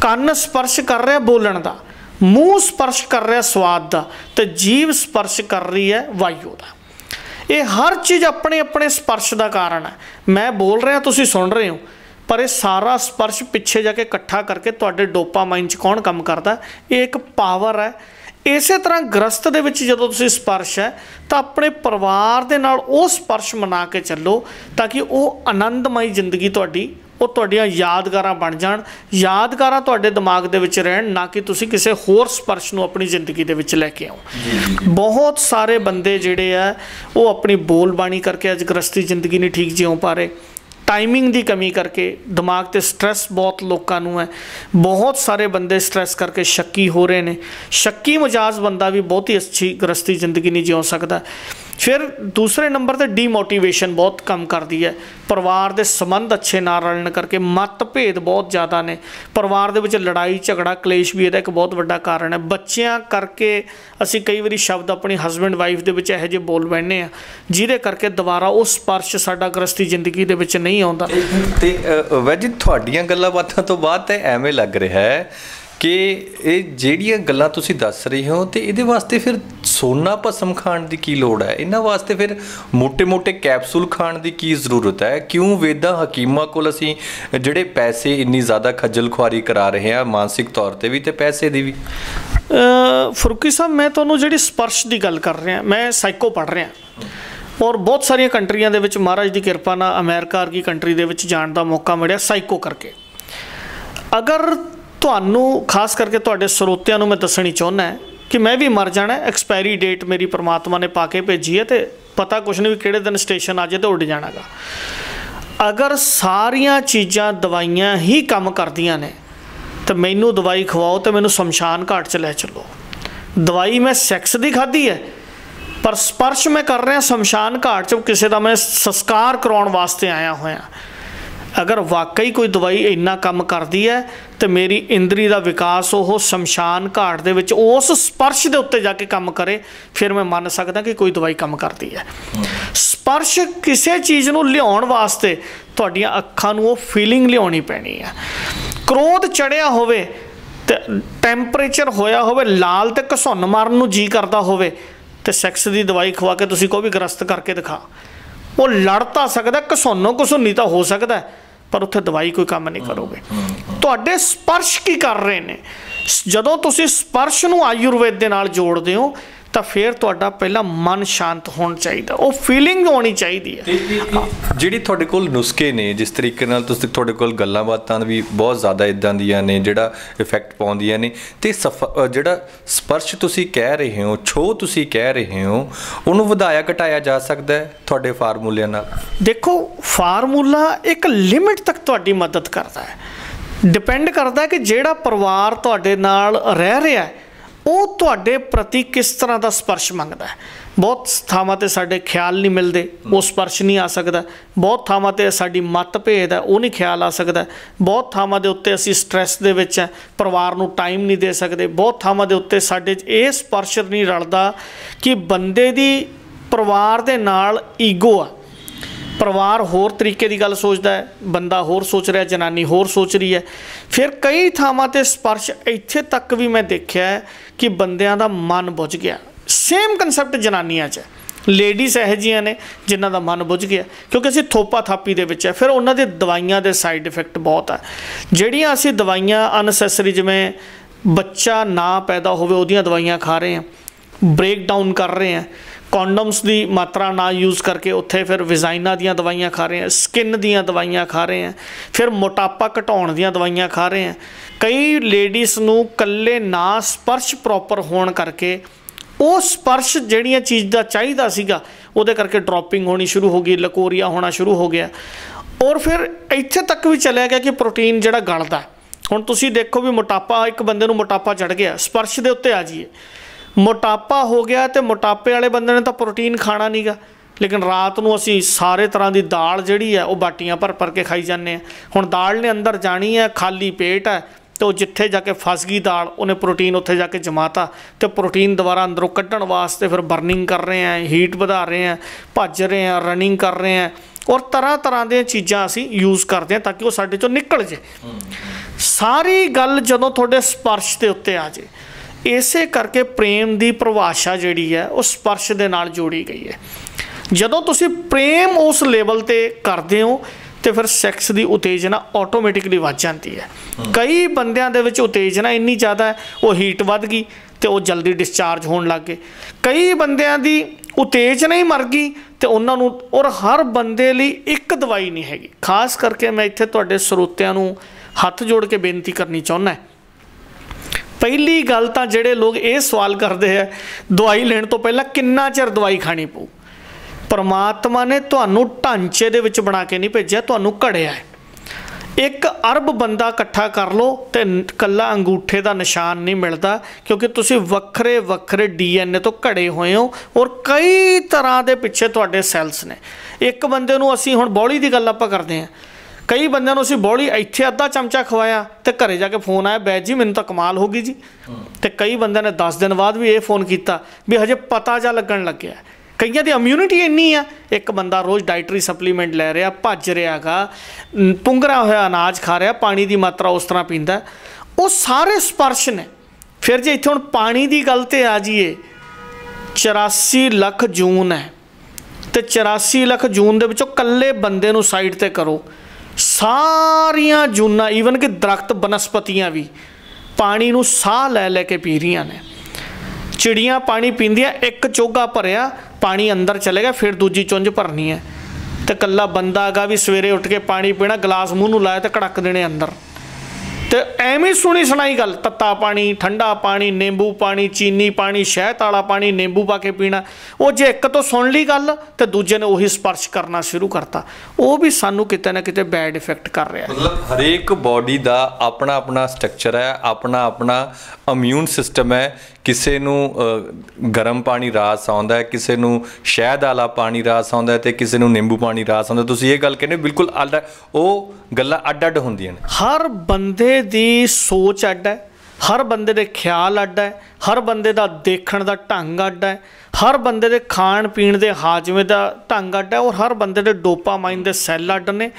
ਕੰਨ ਸਪਰਸ਼ ਕਰ ਰਿਹਾ ਬੋਲਣ ਦਾ, ਮੂੰਹ ਸਪਰਸ਼ ਕਰ ਰਿਹਾ ਸਵਾਦ ਦਾ, ਅਤੇ ਜੀਭ ਸਪਰਸ਼ ਕਰ ਰਹੀ ਹੈ ਵਾਯੂ ਦਾ। ਇਹ ਹਰ ਚੀਜ਼ ਆਪਣੇ ਆਪਣੇ ਸਪਰਸ਼ ਦਾ ਕਾਰਨ ਹੈ। ਮੈਂ ਬੋਲ ਰਿਹਾ, ਤੁਸੀਂ ਸੁਣ ਰਹੇ ਹੋ, ਪਰ ਇਹ ਸਾਰਾ ਸਪਰਸ਼ ਪਿੱਛੇ ਜਾ ਕੇ ਇਕੱਠਾ ਕਰਕੇ ਤੁਹਾਡੇ ਡੋਪਾਮਾਈਨ 'ਚ ਕੌਣ ਕੰਮ ਕਰਦਾ? ਇਹ ਇੱਕ ਪਾਵਰ ਹੈ। ਇਸੇ ਤਰ੍ਹਾਂ ਗ੍ਰਸਤ ਦੇ ਵਿੱਚ ਜਦੋਂ ਤੁਸੀਂ ਸਪਰਸ਼ ਹੈ ਤਾਂ ਆਪਣੇ ਪਰਿਵਾਰ ਦੇ ਨਾਲ ਉਹ ਸਪਰਸ਼ ਮਨਾ ਕੇ ਚੱਲੋ ਤਾਂ ਕਿ ਉਹ ਆਨੰਦਮਈ ਜ਼ਿੰਦਗੀ ਤੁਹਾਡੀ ਉਹ ਤੁਹਾਡੀਆਂ ਯਾਦਗਾਰਾਂ ਬਣ ਜਾਣ। ਯਾਦਗਾਰਾਂ ਤੁਹਾਡੇ ਦਿਮਾਗ ਦੇ ਵਿੱਚ ਰਹਿਣ, ਨਾ ਕਿ ਤੁਸੀਂ ਕਿਸੇ ਹੋਰ ਸਪਰਸ਼ ਨੂੰ ਆਪਣੀ ਜ਼ਿੰਦਗੀ ਦੇ ਵਿੱਚ ਲੈ ਕੇ ਆਓ। ਬਹੁਤ ਸਾਰੇ ਬੰਦੇ ਜਿਹੜੇ ਆ ਉਹ ਆਪਣੀ ਬੋਲਬਾਣੀ ਕਰਕੇ ਅੱਜ ਗ੍ਰਸਤੀ ਜ਼ਿੰਦਗੀ ਨਹੀਂ ਠੀਕ ਜਿਉਂ ਪਾ ਰਹੇ। ਟਾਈਮਿੰਗ ਦੀ ਕਮੀ ਕਰਕੇ ਦਿਮਾਗ 'ਤੇ ਸਟਰੈਸ ਬਹੁਤ ਲੋਕਾਂ ਨੂੰ ਹੈ। ਬਹੁਤ ਸਾਰੇ ਬੰਦੇ ਸਟਰੈਸ ਕਰਕੇ ਸ਼ੱਕੀ ਹੋ ਰਹੇ ਨੇ। ਸ਼ੱਕੀ ਮਿਜਾਜ਼ ਬੰਦਾ ਵੀ ਬਹੁਤੀ ਅੱਛੀ ਗ੍ਰਸਤੀ ਜ਼ਿੰਦਗੀ ਨਹੀਂ ਜਿਉਂ ਸਕਦਾ। ਫਿਰ ਦੂਸਰੇ ਨੰਬਰ 'ਤੇ ਡੀਮੋਟੀਵੇਸ਼ਨ ਬਹੁਤ ਕੰਮ ਕਰਦੀ ਹੈ। ਪਰਿਵਾਰ ਦੇ ਸੰਬੰਧ ਅੱਛੇ ਨਾ ਰਲਣ ਕਰਕੇ ਮਤਭੇਦ ਬਹੁਤ ਜ਼ਿਆਦਾ ਨੇ। ਪਰਿਵਾਰ ਦੇ ਵਿੱਚ ਲੜਾਈ ਝਗੜਾ ਕਲੇਸ਼ ਵੀ ਇਹਦਾ ਇੱਕ ਬਹੁਤ ਵੱਡਾ ਕਾਰਨ ਹੈ। ਬੱਚਿਆਂ ਕਰਕੇ ਅਸੀਂ ਕਈ ਵਾਰੀ ਸ਼ਬਦ ਆਪਣੀ ਹਸਬੈਂਡ ਵਾਈਫ ਦੇ ਵਿੱਚ ਇਹੋ ਜਿਹੇ ਬੋਲ ਬੈਠਦੇ ਹਾਂ ਜਿਹਦੇ ਕਰਕੇ ਦੁਬਾਰਾ ਉਹ ਸਪਰਸ਼ ਸਾਡਾ ਗ੍ਰਸਤੀ ਜ਼ਿੰਦਗੀ ਦੇ ਵਿੱਚ ਨਹੀਂ ਆਉਂਦਾ। ਅਤੇ ਵੈਜੀ ਤੁਹਾਡੀਆਂ ਗੱਲਾਂ ਬਾਤਾਂ ਤੋਂ ਬਾਅਦ ਤਾਂ ਐਵੇਂ ਲੱਗ ਰਿਹਾ ਹੈ ਕਿ ਇਹ ਜਿਹੜੀਆਂ ਗੱਲਾਂ ਤੁਸੀਂ ਦੱਸ ਰਹੇ ਹੋ ਅਤੇ ਇਹਦੇ ਵਾਸਤੇ ਫਿਰ ਸੋਨਾ ਭਸਮ ਖਾਣ ਦੀ ਕੀ ਲੋੜ ਹੈ? ਇਹਨਾਂ ਵਾਸਤੇ ਫਿਰ ਮੋਟੇ ਕੈਪਸੂਲ ਖਾਣ ਦੀ ਕੀ ਜ਼ਰੂਰਤ ਹੈ? ਕਿਉਂ ਵੇਦਾਂ ਹਕੀਮਾਂ ਕੋਲ ਅਸੀਂ ਜਿਹੜੇ ਪੈਸੇ ਇੰਨੀ ਜ਼ਿਆਦਾ ਖੱਜਲ ਖੁਆਰੀ ਕਰਾ ਰਹੇ ਹਾਂ, ਮਾਨਸਿਕ ਤੌਰ 'ਤੇ ਵੀ ਅਤੇ ਪੈਸੇ ਦੀ ਵੀ? ਫਰੂਕੀ ਸਾਹਿਬ, ਮੈਂ ਤੁਹਾਨੂੰ ਜਿਹੜੀ ਸਪਰਸ਼ ਦੀ ਗੱਲ ਕਰ ਰਿਹਾ, ਮੈਂ ਸਾਈਕੋ ਪੜ੍ਹ ਰਿਹਾ ਔਰ ਬਹੁਤ ਸਾਰੀਆਂ ਕੰਟਰੀਆਂ ਦੇ ਵਿੱਚ ਮਹਾਰਾਜ ਦੀ ਕਿਰਪਾ ਨਾਲ ਅਮਰੀਕਾ ਵਰਗੀ ਕੰਟਰੀ ਦੇ ਵਿੱਚ ਜਾਣ ਦਾ ਮੌਕਾ ਮਿਲਿਆ ਸਾਈਕੋ ਕਰਕੇ। ਅਗਰ ਤੁਹਾਨੂੰ ਖਾਸ ਕਰਕੇ ਤੁਹਾਡੇ ਸਰੋਤਿਆਂ ਨੂੰ ਮੈਂ ਦੱਸਣੀ ਚਾਹੁੰਦਾ ਕਿ ਮੈਂ ਵੀ ਮਰ ਜਾਣਾ। ਐਕਸਪਾਇਰੀ ਡੇਟ ਮੇਰੀ ਪਰਮਾਤਮਾ ਨੇ ਪਾ ਕੇ ਭੇਜੀ ਹੈ ਅਤੇ पता कुछ नहीं भी किहड़े दिन स्टेशन आ जाए तो उड़ जाना गा। अगर सारिया चीज़ां दवाइयां ही काम करदियां ने तो मैनू दवाई खवाओ तो मैनू शमशान घाट च लै चलो। दवाई मैं सैक्स की खाधी है पर स्पर्श मैं कर रहा शमशान घाट च किसी का मैं संस्कार कराउण वास्ते आया होया। अगर वाकई कोई दवाई इन्ना काम करती है तो मेरी इंद्री का विकास वो शमशान घाट दे विच उस स्पर्श के उत्ते जाके काम करे, फिर मैं मान सकदा कि कोई दवाई काम करती है। स्पर्श किसी चीज़ नूं लियाउण वास्ते तुहाडीआं अखां नूं वो फीलिंग लियाउणी पैनी है। क्रोध चढ़िया होवे ते टैंपरेचर होया होवे लाल ते घसुन्न मारन नूं जी करदा होवे ते सैक्स की दवाई खवा के तुसीं कहो भी ग्रस्त करके दिखा, वो लड़ तां सकदा, घसुन्नो घसुन्नी तां हो सकदा है, पर उत्थे दवाई कोई काम नहीं करोगे। तुहाडे स्पर्श की कर रहे हैं। जदों तुसीं स्पर्श नूं आयुर्वेद दे नाल जोड़दे हो तो फिर तुहाडा पहला मन शांत होना चाहिए, वो फीलिंग होनी चाहिए है। जिहड़ी तुहाडे कोल नुस्खे ने, जिस तरीके नाल तुसीं तुहाडे कोल गल्लां बातां भी बहुत ज़्यादा इदां दियां ने जिहड़ा इफैक्ट पाउंदियां ने, ते जिहड़ा स्पर्श तुसीं कह रहे हो, छो तुसीं कह रहे हो, उहनूं वधाया घटाया जा सकदा है तुहाडे फार्मूलिਆਂ नाल? देखो फार्मूला एक लिमिट तक तुहाडी मदद करता है, डिपेंड करता है कि जिहड़ा परिवार तुहाडे नाल रह रहा है वो तुहाडे प्रति किस तरह का स्पर्श मंगदा है। बहुत थावां ते साडे ख्याल नहीं मिलते, वो स्पर्श नहीं आ सकता। बहुत थावां ते साडी मत भेद है, वो नहीं ख्याल आ सकता। बहुत थावां दे उत्ते असीं स्ट्रैस दे विच है, परिवार नूं टाइम नहीं दे सकते। बहुत थावां दे उत्ते साडे ये स्पर्श नहीं रलदा कि बंदे दी परिवार दे नाल ईगो आ। परिवार होर तरीके की गल सोचता है, बंदा होर सोच रहा है, जनानी होर सोच रही है। फिर कई थावां ते स्पर्श इत्थे तक भी मैं देखा है कि बंदियां दा मन बुझ गया। सेम कंसैप्ट जनानियां च लेडीज़ यह जिहियां ने जिन्हां दा मन बुझ गया, क्योंकि असीं थोपा थापी दे विच है। फिर उन्हां दे दवाइयां दे साइड इफैक्ट बहुत है। जिहड़ियां असीं दवाइयां अनसैसरी, जिवें बच्चा ना पैदा होवे उहदियां दवाइयां खा रहे हैं, ब्रेक डाउन कर रहे हैं, कॉन्डम्स की मात्रा ना यूज़ करके उत्थे फिर विजाइना दियां दवाइयां खा रहे हैं, स्किन दियां दवाइयां खा रहे हैं, फिर मोटापा घटाउण दियां दवाइयां खा रहे हैं। कई लेडीज़ नूं कल्ले ना स्पर्श प्रॉपर होण करके वो स्पर्श जिहड़ियां चीज़ का चाहिदा सीगा उहदे करके ड्रॉपिंग होनी शुरू हो गई, लकोरिया होना शुरू हो गया। और फिर इत्थे तक भी चलिया गया कि प्रोटीन जिहड़ा गलदा। हुण तुसीं देखो भी मोटापा, एक बंदे नूं मोटापा चढ़ गया, स्पर्श दे उत्ते आ जाइए, मोटापा हो गया तो मोटापे वाले बंदे ने तो प्रोटीन खाना नहीं गा, लेकिन रात को असी सारे तरह की दाल जिहड़ी है वो बाटियां भर भर के खाई जाने। हुण दाल ने अंदर जानी है, खाली पेट है, तो जिथे जाके फस गई दाल, उन्हें प्रोटीन उत्थे जाके जमाता, तो प्रोटीन दोबारा अंदरों कड्ढण वास्ते फिर बर्निंग कर रहे हैं, हीट बढ़ा रहे हैं, भज रहे हैं, रनिंग कर रहे हैं, और तरह तरह दी चीज़ां असी यूज़ करते हैं ताकि वो साडे चों निकल जाए। सारी गल जदों तुहाडे स्पर्श के उत्ते आ जाए। इसे करके प्रेम की परिभाषा जिहड़ी है वो स्पर्श दे नाल जोड़ी गई है। जदों तुसीं प्रेम उस लेवल ते करदे हो तो फिर सैक्स की उत्तेजना ऑटोमैटिकली वध जाती है। कई बंदियां दे विच उत्तेजना इन्नी ज़्यादा है वो हीट वध गई तो वो जल्दी डिस्चार्ज होने लग गए। कई बंदियां दी उत्तेजना ही मर गई तो उन्होंने, और हर बंदे लई एक दवाई नहीं हैगी। खास करके मैं इत्थे तुहाडे सरोतिਆਂ नूं हथ जोड़ के बेनती करनी चाहुंदा है। पहली गल तो जिहड़े लोग ये सवाल करते हैं दवाई लेने तो पहला किन्ना चिर दवाई खानी पऊ, परमात्मा ने तुहानूं ढांचे दे विच बना के नहीं भेजिया, तुहानूं घड़िया है। 1 अरब बंदा इकट्ठा कर लो तो कल्ला अंगूठे का निशान नहीं मिलता, क्योंकि तुसीं वक्रे वक्रे DNA तो घड़े हुए हो और कई तरह के पिछे तुहाडे सैल्स ने। एक बंदे नूं असीं हुण बौली की गल आपां करदे हां, कई बंदियां नूं असीं बौली इत्थे अद्धा चमचा खवाया तो घरे जाके फोन आया, बैद जी मैनूं तां कमाल हो गई जी। तो कई बंदियां ने 10 दिन बाद भी ये फोन किया भी हजे पता जा लगन लग्या। कईयां दी इम्यूनिटी इन्नी आ, एक बंदा रोज़ डाइटरी सप्लीमेंट लै रहा, भज रहा गा, पुंगरा होया अनाज खा रहा, पानी की मात्रा उस तरह पींदा, वो सारे स्पर्श ने। फिर जे इत्थे हुण पानी की गल ते आ जाइए, 84 ਲੱਖ जून है तो 84 ਲੱਖ जून दे विचों कल्ले बंदे नूं साइड ते करो, सारियां जूना ईवन कि दरख्त बनस्पतियां भी पानी नूं साह लै लै के पी रही ने। चिड़ियाँ पानी पींदियां, एक चोगा भरिया पानी अंदर चलेगा, फिर दूजी चुंझ भरनी है। तो कल्ला बंदा गा भी सवेरे उठ के पानी पीना, गिलास मूँह नूं लाया तो कड़क देने अंदर। ਤੇ ਐਵੇਂ ਸੁਣੀ ਸੁਣਾਈ ਗੱਲ, ਤੱਤਾ ਪਾਣੀ, ਠੰਡਾ ਪਾਣੀ, ਨਿੰਬੂ ਪਾਣੀ, ਚੀਨੀ ਪਾਣੀ, ਸ਼ਹਿਦ ਵਾਲਾ ਪਾਣੀ, ਨਿੰਬੂ ਪਾ ਕੇ ਪੀਣਾ, ਉਹ ਜੇ ਇੱਕ ਤੋਂ ਸੁਣ ਲਈ ਗੱਲ ਤੇ ਦੂਜੇ ਨੇ ਉਹੀ ਸਪਰਸ਼ ਕਰਨਾ ਸ਼ੁਰੂ ਕਰਤਾ, ਉਹ ਵੀ ਸਾਨੂੰ ਕਿਤੇ ਨਾ ਕਿਤੇ ਬੈਡ ਇਫੈਕਟ ਕਰ ਰਿਹਾ। ਮਤਲਬ ਹਰੇਕ ਬੋਡੀ ਦਾ ਆਪਣਾ ਆਪਣਾ ਸਟਰਕਚਰ ਹੈ, ਆਪਣਾ ਆਪਣਾ ਇਮਿਊਨ ਸਿਸਟਮ ਹੈ। ਕਿਸੇ ਨੂੰ ਗਰਮ ਪਾਣੀ ਰਾਸ ਆਉਂਦਾ ਹੈ, ਕਿਸੇ ਨੂੰ ਸ਼ਹਿਦ ਵਾਲਾ ਪਾਣੀ ਰਾਸ ਆਉਂਦਾ ਹੈ, ਤੇ ਕਿਸੇ ਨੂੰ ਨਿੰਬੂ ਪਾਣੀ ਰਾਸ ਆਉਂਦਾ। ਤੁਸੀਂ ਇਹ ਗੱਲ ਕਹਿੰਦੇ ਬਿਲਕੁਲ ਅੱਡ, ਉਹ ਗੱਲਾਂ ਅੱਡ ਅੱਡ ਹੁੰਦੀਆਂ ਨੇ। ਹਰ ਬੰਦੇ ਦੀ ਸੋਚ ਅੱਡ ਹੈ, ਹਰ ਬੰਦੇ ਦੇ ਖਿਆਲ ਅੱਡ ਹੈ, ਹਰ ਬੰਦੇ ਦਾ ਦੇਖਣ ਦਾ ਢੰਗ ਅੱਡ ਹੈ, ਹਰ ਬੰਦੇ ਦੇ ਖਾਣ ਪੀਣ ਦੇ ਹਾਜ਼ਮੇ ਦਾ ਢੰਗ ਅੱਡ ਹੈ, ਔਰ ਹਰ ਬੰਦੇ ਦੇ ਡੋਪਾਮਾਈਨ ਦੇ ਸੈੱਲ ਅੱਡ ਨੇ।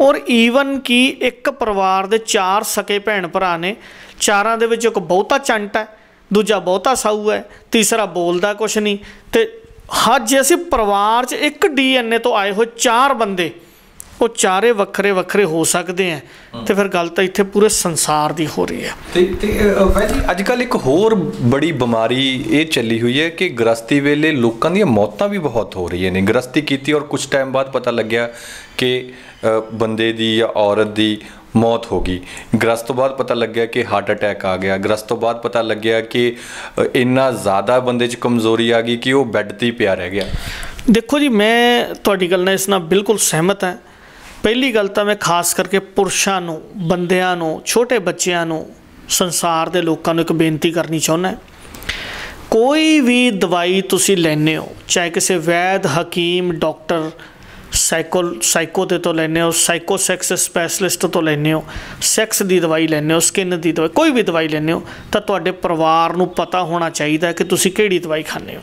ਔਰ ਈਵਨ ਕਿ ਇੱਕ ਪਰਿਵਾਰ ਦੇ 4 ਸਕੇ ਭੈਣ ਭਰਾ ਨੇ, ਚਾਰਾਂ ਦੇ ਵਿੱਚ ਇੱਕ ਬਹੁਤਾ ਚੰਟ ਹੈ, ਦੂਜਾ ਬਹੁਤਾ ਸਾਊ ਹੈ, ਤੀਸਰਾ ਬੋਲਦਾ ਕੁਛ ਨਹੀਂ। ਤੇ ਜੇ ਅਸੀਂ ਪਰਿਵਾਰ 'ਚ ਇੱਕ DNA ਤੋਂ ਆਏ ਹੋਏ 4 ਬੰਦੇ, ਉਹ ਚਾਰੇ ਵੱਖਰੇ ਵੱਖਰੇ ਹੋ ਸਕਦੇ ਆ, ਤੇ ਫਿਰ ਗੱਲ ਤਾਂ ਇੱਥੇ ਪੂਰੇ ਸੰਸਾਰ ਦੀ ਹੋ ਰਹੀ ਹੈ। ਤੇ ਅੱਜ ਕੱਲ੍ਹ ਇੱਕ ਹੋਰ ਬੜੀ ਬਿਮਾਰੀ ਇਹ ਚੱਲੀ ਹੋਈ ਹੈ ਕਿ ਗ੍ਰਸਤੀ ਵੇਲੇ ਲੋਕਾਂ ਦੀਆਂ ਮੌਤਾਂ ਵੀ ਬਹੁਤ ਹੋ ਰਹੀਆਂ ਨੇ। ਗ੍ਰਸਤੀ ਕੀਤੀ ਔਰ ਕੁਛ ਟਾਈਮ ਬਾਅਦ ਪਤਾ ਲੱਗਿਆ ਕਿ ਬੰਦੇ ਦੀ ਜਾਂ ਔਰਤ ਦੀ ਮੌਤ ਹੋ ਗਈ। ਗ੍ਰਸਤ ਤੋਂ ਬਾਅਦ ਪਤਾ ਲੱਗਿਆ ਕਿ ਹਾਰਟ ਅਟੈਕ ਆ ਗਿਆ। ਗ੍ਰਸਤ ਤੋਂ ਬਾਅਦ ਪਤਾ ਲੱਗਿਆ ਕਿ ਇੰਨਾ ਜ਼ਿਆਦਾ ਬੰਦੇ 'ਚ ਕਮਜ਼ੋਰੀ ਆ ਗਈ ਕਿ ਉਹ ਬੈੱਡ 'ਤੇ ਹੀ ਪਿਆ ਰਹਿ ਗਿਆ। ਦੇਖੋ ਜੀ, ਮੈਂ ਤੁਹਾਡੀ ਗੱਲ ਨਾਲ ਇਸ ਨਾਲ ਬਿਲਕੁਲ ਸਹਿਮਤ ਹਾਂ। ਪਹਿਲੀ ਗੱਲ ਤਾਂ ਮੈਂ ਖਾਸ ਕਰਕੇ ਪੁਰਸ਼ਾਂ ਨੂੰ, ਬੰਦਿਆਂ ਨੂੰ, ਛੋਟੇ ਬੱਚਿਆਂ ਨੂੰ, ਸੰਸਾਰ ਦੇ ਲੋਕਾਂ ਨੂੰ ਇੱਕ ਬੇਨਤੀ ਕਰਨੀ ਚਾਹੁੰਦਾ। ਕੋਈ ਵੀ ਦਵਾਈ ਤੁਸੀਂ ਲੈਂਦੇ ਹੋ, ਚਾਹੇ ਕਿਸੇ ਵੈਦ, ਹਕੀਮ, ਡਾਕਟਰ, ਸਾਈਕੋ ਦੇ ਤੋਂ ਲੈਂਦੇ ਹੋ, ਸਾਈਕੋ ਸੈਕਸ ਸਪੈਸ਼ਲਿਸਟ ਤੋਂ ਲੈਂਦੇ ਹੋ, ਸੈਕਸ ਦੀ ਦਵਾਈ ਲੈਂਦੇ ਹੋ, ਸਕਿਨ ਦੀ ਦਵਾਈ, ਕੋਈ ਵੀ ਦਵਾਈ ਲੈਂਦੇ ਹੋ, ਤਾਂ ਤੁਹਾਡੇ ਪਰਿਵਾਰ ਨੂੰ ਪਤਾ ਹੋਣਾ ਚਾਹੀਦਾ ਕਿ ਤੁਸੀਂ ਕਿਹੜੀ ਦਵਾਈ ਖਾਂਦੇ ਹੋ।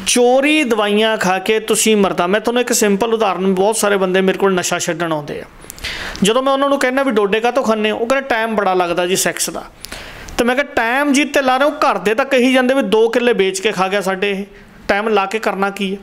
ਚੋਰੀ ਦਵਾਈਆਂ ਖਾ ਕੇ ਤੁਸੀਂ ਮਰਦਾ। ਮੈਂ ਤੁਹਾਨੂੰ ਇੱਕ ਸਿੰਪਲ ਉਦਾਹਰਨ, ਬਹੁਤ ਸਾਰੇ ਬੰਦੇ ਮੇਰੇ ਕੋਲ ਨਸ਼ਾ ਛੱਡਣ ਆਉਂਦੇ ਆ। ਜਦੋਂ ਮੈਂ ਉਹਨਾਂ ਨੂੰ ਕਹਿੰਦਾ ਵੀ ਡੋਡੇ ਕਾਹਤੋਂ ਖਾਂਦੇ ਹੋ, ਉਹ ਕਹਿੰਦੇ ਟਾਈਮ ਬੜਾ ਲੱਗਦਾ ਜੀ ਸੈਕਸ ਦਾ। ਅਤੇ ਮੈਂ ਕਿਹਾ ਟਾਈਮ ਜੀ ਤੇ ਲਾ ਰਹੇ ਹੋ, ਘਰ ਦੇ ਤਾਂ ਕਹੀ ਜਾਂਦੇ ਵੀ 2 ਕਿੱਲੇ ਵੇਚ ਕੇ ਖਾ ਗਿਆ ਸਾਡੇ, ਇਹ ਟਾਈਮ ਲਾ ਕੇ ਕਰਨਾ ਕੀ ਹੈ।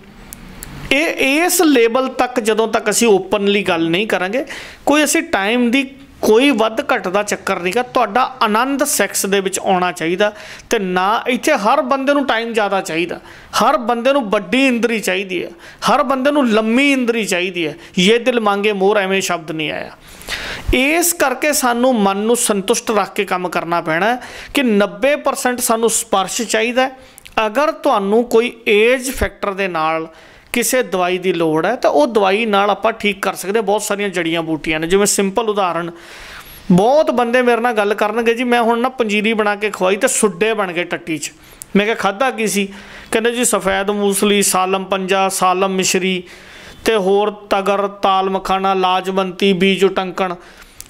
ਇਹ ਇਸ ਲੈਵਲ ਤੱਕ ਜਦੋਂ ਤੱਕ ਅਸੀਂ ਓਪਨਲੀ ਗੱਲ ਨਹੀਂ ਕਰਾਂਗੇ, ਕੋਈ ਅਸੀਂ ਟਾਈਮ ਦੀ ਕੋਈ ਵੱਧ ਘੱਟ ਦਾ ਚੱਕਰ ਨਹੀਂ ਗਾ। ਤੁਹਾਡਾ ਆਨੰਦ ਸੈਕਸ ਦੇ ਵਿੱਚ ਆਉਣਾ ਚਾਹੀਦਾ, ਅਤੇ ਨਾ ਇੱਥੇ ਹਰ ਬੰਦੇ ਨੂੰ ਟਾਈਮ ਜ਼ਿਆਦਾ ਚਾਹੀਦਾ, ਹਰ ਬੰਦੇ ਨੂੰ ਵੱਡੀ ਇੰਦਰੀ ਚਾਹੀਦੀ ਹੈ, ਹਰ ਬੰਦੇ ਨੂੰ ਲੰਮੀ ਇੰਦਰੀ ਚਾਹੀਦੀ ਹੈ। ਇਹ ਦਿਲ ਮੰਗੇ ਮੋਰ, ਐਵੇਂ ਸ਼ਬਦ ਨਹੀਂ ਆਇਆ। ਇਸ ਕਰਕੇ ਸਾਨੂੰ ਮਨ ਨੂੰ ਸੰਤੁਸ਼ਟ ਰੱਖ ਕੇ ਕੰਮ ਕਰਨਾ ਪੈਣਾ ਕਿ 90% ਸਾਨੂੰ ਸਪਰਸ਼ ਚਾਹੀਦਾ। ਅਗਰ ਤੁਹਾਨੂੰ ਕੋਈ ਏਜ ਫੈਕਟਰ ਦੇ ਨਾਲ ਕਿਸੇ ਦਵਾਈ ਦੀ ਲੋੜ ਹੈ ਤਾਂ ਉਹ ਦਵਾਈ ਨਾਲ ਆਪਾਂ ਠੀਕ ਕਰ ਸਕਦੇ। ਬਹੁਤ ਸਾਰੀਆਂ ਜੜੀਆਂ ਬੂਟੀਆਂ ਨੇ, ਜਿਵੇਂ ਸਿੰਪਲ ਉਦਾਹਰਣ, ਬਹੁਤ ਬੰਦੇ ਮੇਰੇ ਨਾਲ ਗੱਲ ਕਰਨਗੇ ਜੀ ਮੈਂ ਹੁਣ ਨਾ ਪੰਜੀਰੀ ਬਣਾ ਕੇ ਖਵਾਈ ਤੇ ਸੁੱਡੇ ਬਣ ਗਏ ਟੱਟੀ 'ਚ। ਮੈਂ ਕਿਹਾ ਖਾਧਾ ਕੀ ਸੀ? ਕਹਿੰਦੇ ਜੀ ਸਫੈਦ ਮੂਸਲੀ, ਸਾਲਮ ਪੰਜਾ, ਸਾਲਮ ਮਿਸ਼ਰੀ ਅਤੇ ਹੋਰ ਤਗਰ, ਤਾਲ ਮਖਾਣਾ, ਲਾਜਵੰਤੀ, ਬੀਜ ਟੰਕਣ,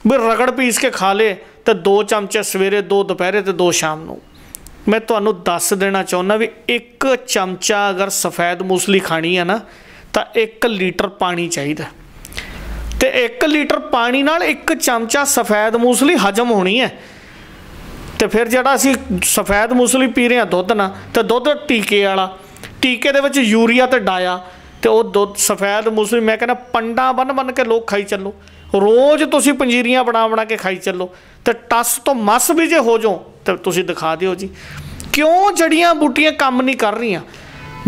ਵੀ ਰਗੜ ਪੀਸ ਕੇ ਖਾ ਲੇ ਅਤੇ 2 ਚਮਚੇ ਸਵੇਰੇ, 2 ਦੁਪਹਿਰੇ ਅਤੇ 2 ਸ਼ਾਮ ਨੂੰ। ਮੈਂ ਤੁਹਾਨੂੰ ਦੱਸ ਦੇਣਾ ਚਾਹੁੰਦਾ ਵੀ 1 ਚਮਚਾ ਅਗਰ ਸਫੈਦ ਮੂਸਲੀ ਖਾਣੀ ਹੈ ਨਾ ਤਾਂ 1 ਲੀਟਰ ਪਾਣੀ ਚਾਹੀਦਾ, ਅਤੇ 1 ਲੀਟਰ ਪਾਣੀ ਨਾਲ 1 ਚਮਚਾ ਸਫੈਦ ਮੂਸਲੀ ਹਜਮ ਹੋਣੀ ਹੈ। ਅਤੇ ਫਿਰ ਜਿਹੜਾ ਅਸੀਂ ਸਫੈਦ ਮੂਸਲੀ ਪੀ ਰਹੇ ਹਾਂ ਦੁੱਧ ਨਾਲ, ਅਤੇ ਦੁੱਧ ਟੀਕੇ ਵਾਲਾ, ਟੀਕੇ ਦੇ ਵਿੱਚ ਯੂਰੀਆ ਅਤੇ ਡਾਇਆ, ਅਤੇ ਉਹ ਦੁੱਧ ਸਫੈਦ ਮੂਸਲੀ ਮੈਂ ਕਹਿੰਦਾ ਪੰਡਾਂ ਬੰਨ ਕੇ ਲੋਕ ਖਾਈ ਚੱਲੋ। ਰੋਜ਼ ਤੁਸੀਂ ਪੰਜੀਰੀਆਂ ਬਣਾ ਕੇ ਖਾਈ ਚੱਲੋ, ਅਤੇ ਟੱਸ ਤੋਂ ਮੱਸ ਵੀ ਜੇ ਹੋ ਜਾਓ ਤਾਂ ਤੁਸੀਂ ਦਿਖਾ ਦਿਓ ਜੀ। ਕਿਉਂ ਜੜੀਆਂ ਬੂਟੀਆਂ ਕੰਮ ਨਹੀਂ ਕਰ ਰਹੀਆਂ?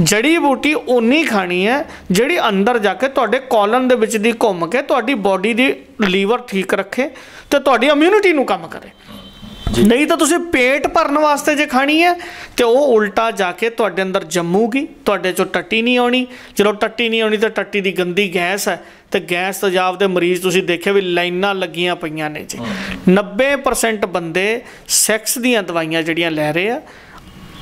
ਜੜੀ ਬੂਟੀ ਓਨੀ ਖਾਣੀ ਹੈ ਜਿਹੜੀ ਅੰਦਰ ਜਾ ਕੇ ਤੁਹਾਡੇ ਕੋਲਨ ਦੇ ਵਿੱਚ ਦੀ ਘੁੰਮ ਕੇ ਤੁਹਾਡੀ ਬੋਡੀ ਦੀ ਲੀਵਰ ਠੀਕ ਰੱਖੇ ਅਤੇ ਤੁਹਾਡੀ ਇਮਿਊਨਿਟੀ ਨੂੰ ਕੰਮ ਕਰੇ। ਨਹੀਂ ਤਾਂ ਤੁਸੀਂ ਪੇਟ ਭਰਨ ਵਾਸਤੇ ਜੇ ਖਾਣੀ ਹੈ ਤੇ ਉਹ ਉਲਟਾ ਜਾ ਕੇ ਤੁਹਾਡੇ ਅੰਦਰ ਜੰਮੂਗੀ, ਤੁਹਾਡੇ 'ਚੋਂ ਟੱਟੀ ਨਹੀਂ ਆਉਣੀ। ਜਦੋਂ ਟੱਟੀ ਨਹੀਂ ਆਉਣੀ ਤਾਂ ਟੱਟੀ ਦੀ ਗੰਦੀ ਗੈਸ ਹੈ, ਅਤੇ ਗੈਸ ਤੇਜ਼ਾਬ ਦੇ ਮਰੀਜ਼ ਤੁਸੀਂ ਦੇਖਿਆ ਵੀ ਲਾਈਨਾਂ ਲੱਗੀਆਂ ਪਈਆਂ ਨੇ ਜੀ। 90% ਬੰਦੇ ਸੈਕਸ ਦੀਆਂ ਦਵਾਈਆਂ ਜਿਹੜੀਆਂ ਲੈ ਰਹੇ ਆ,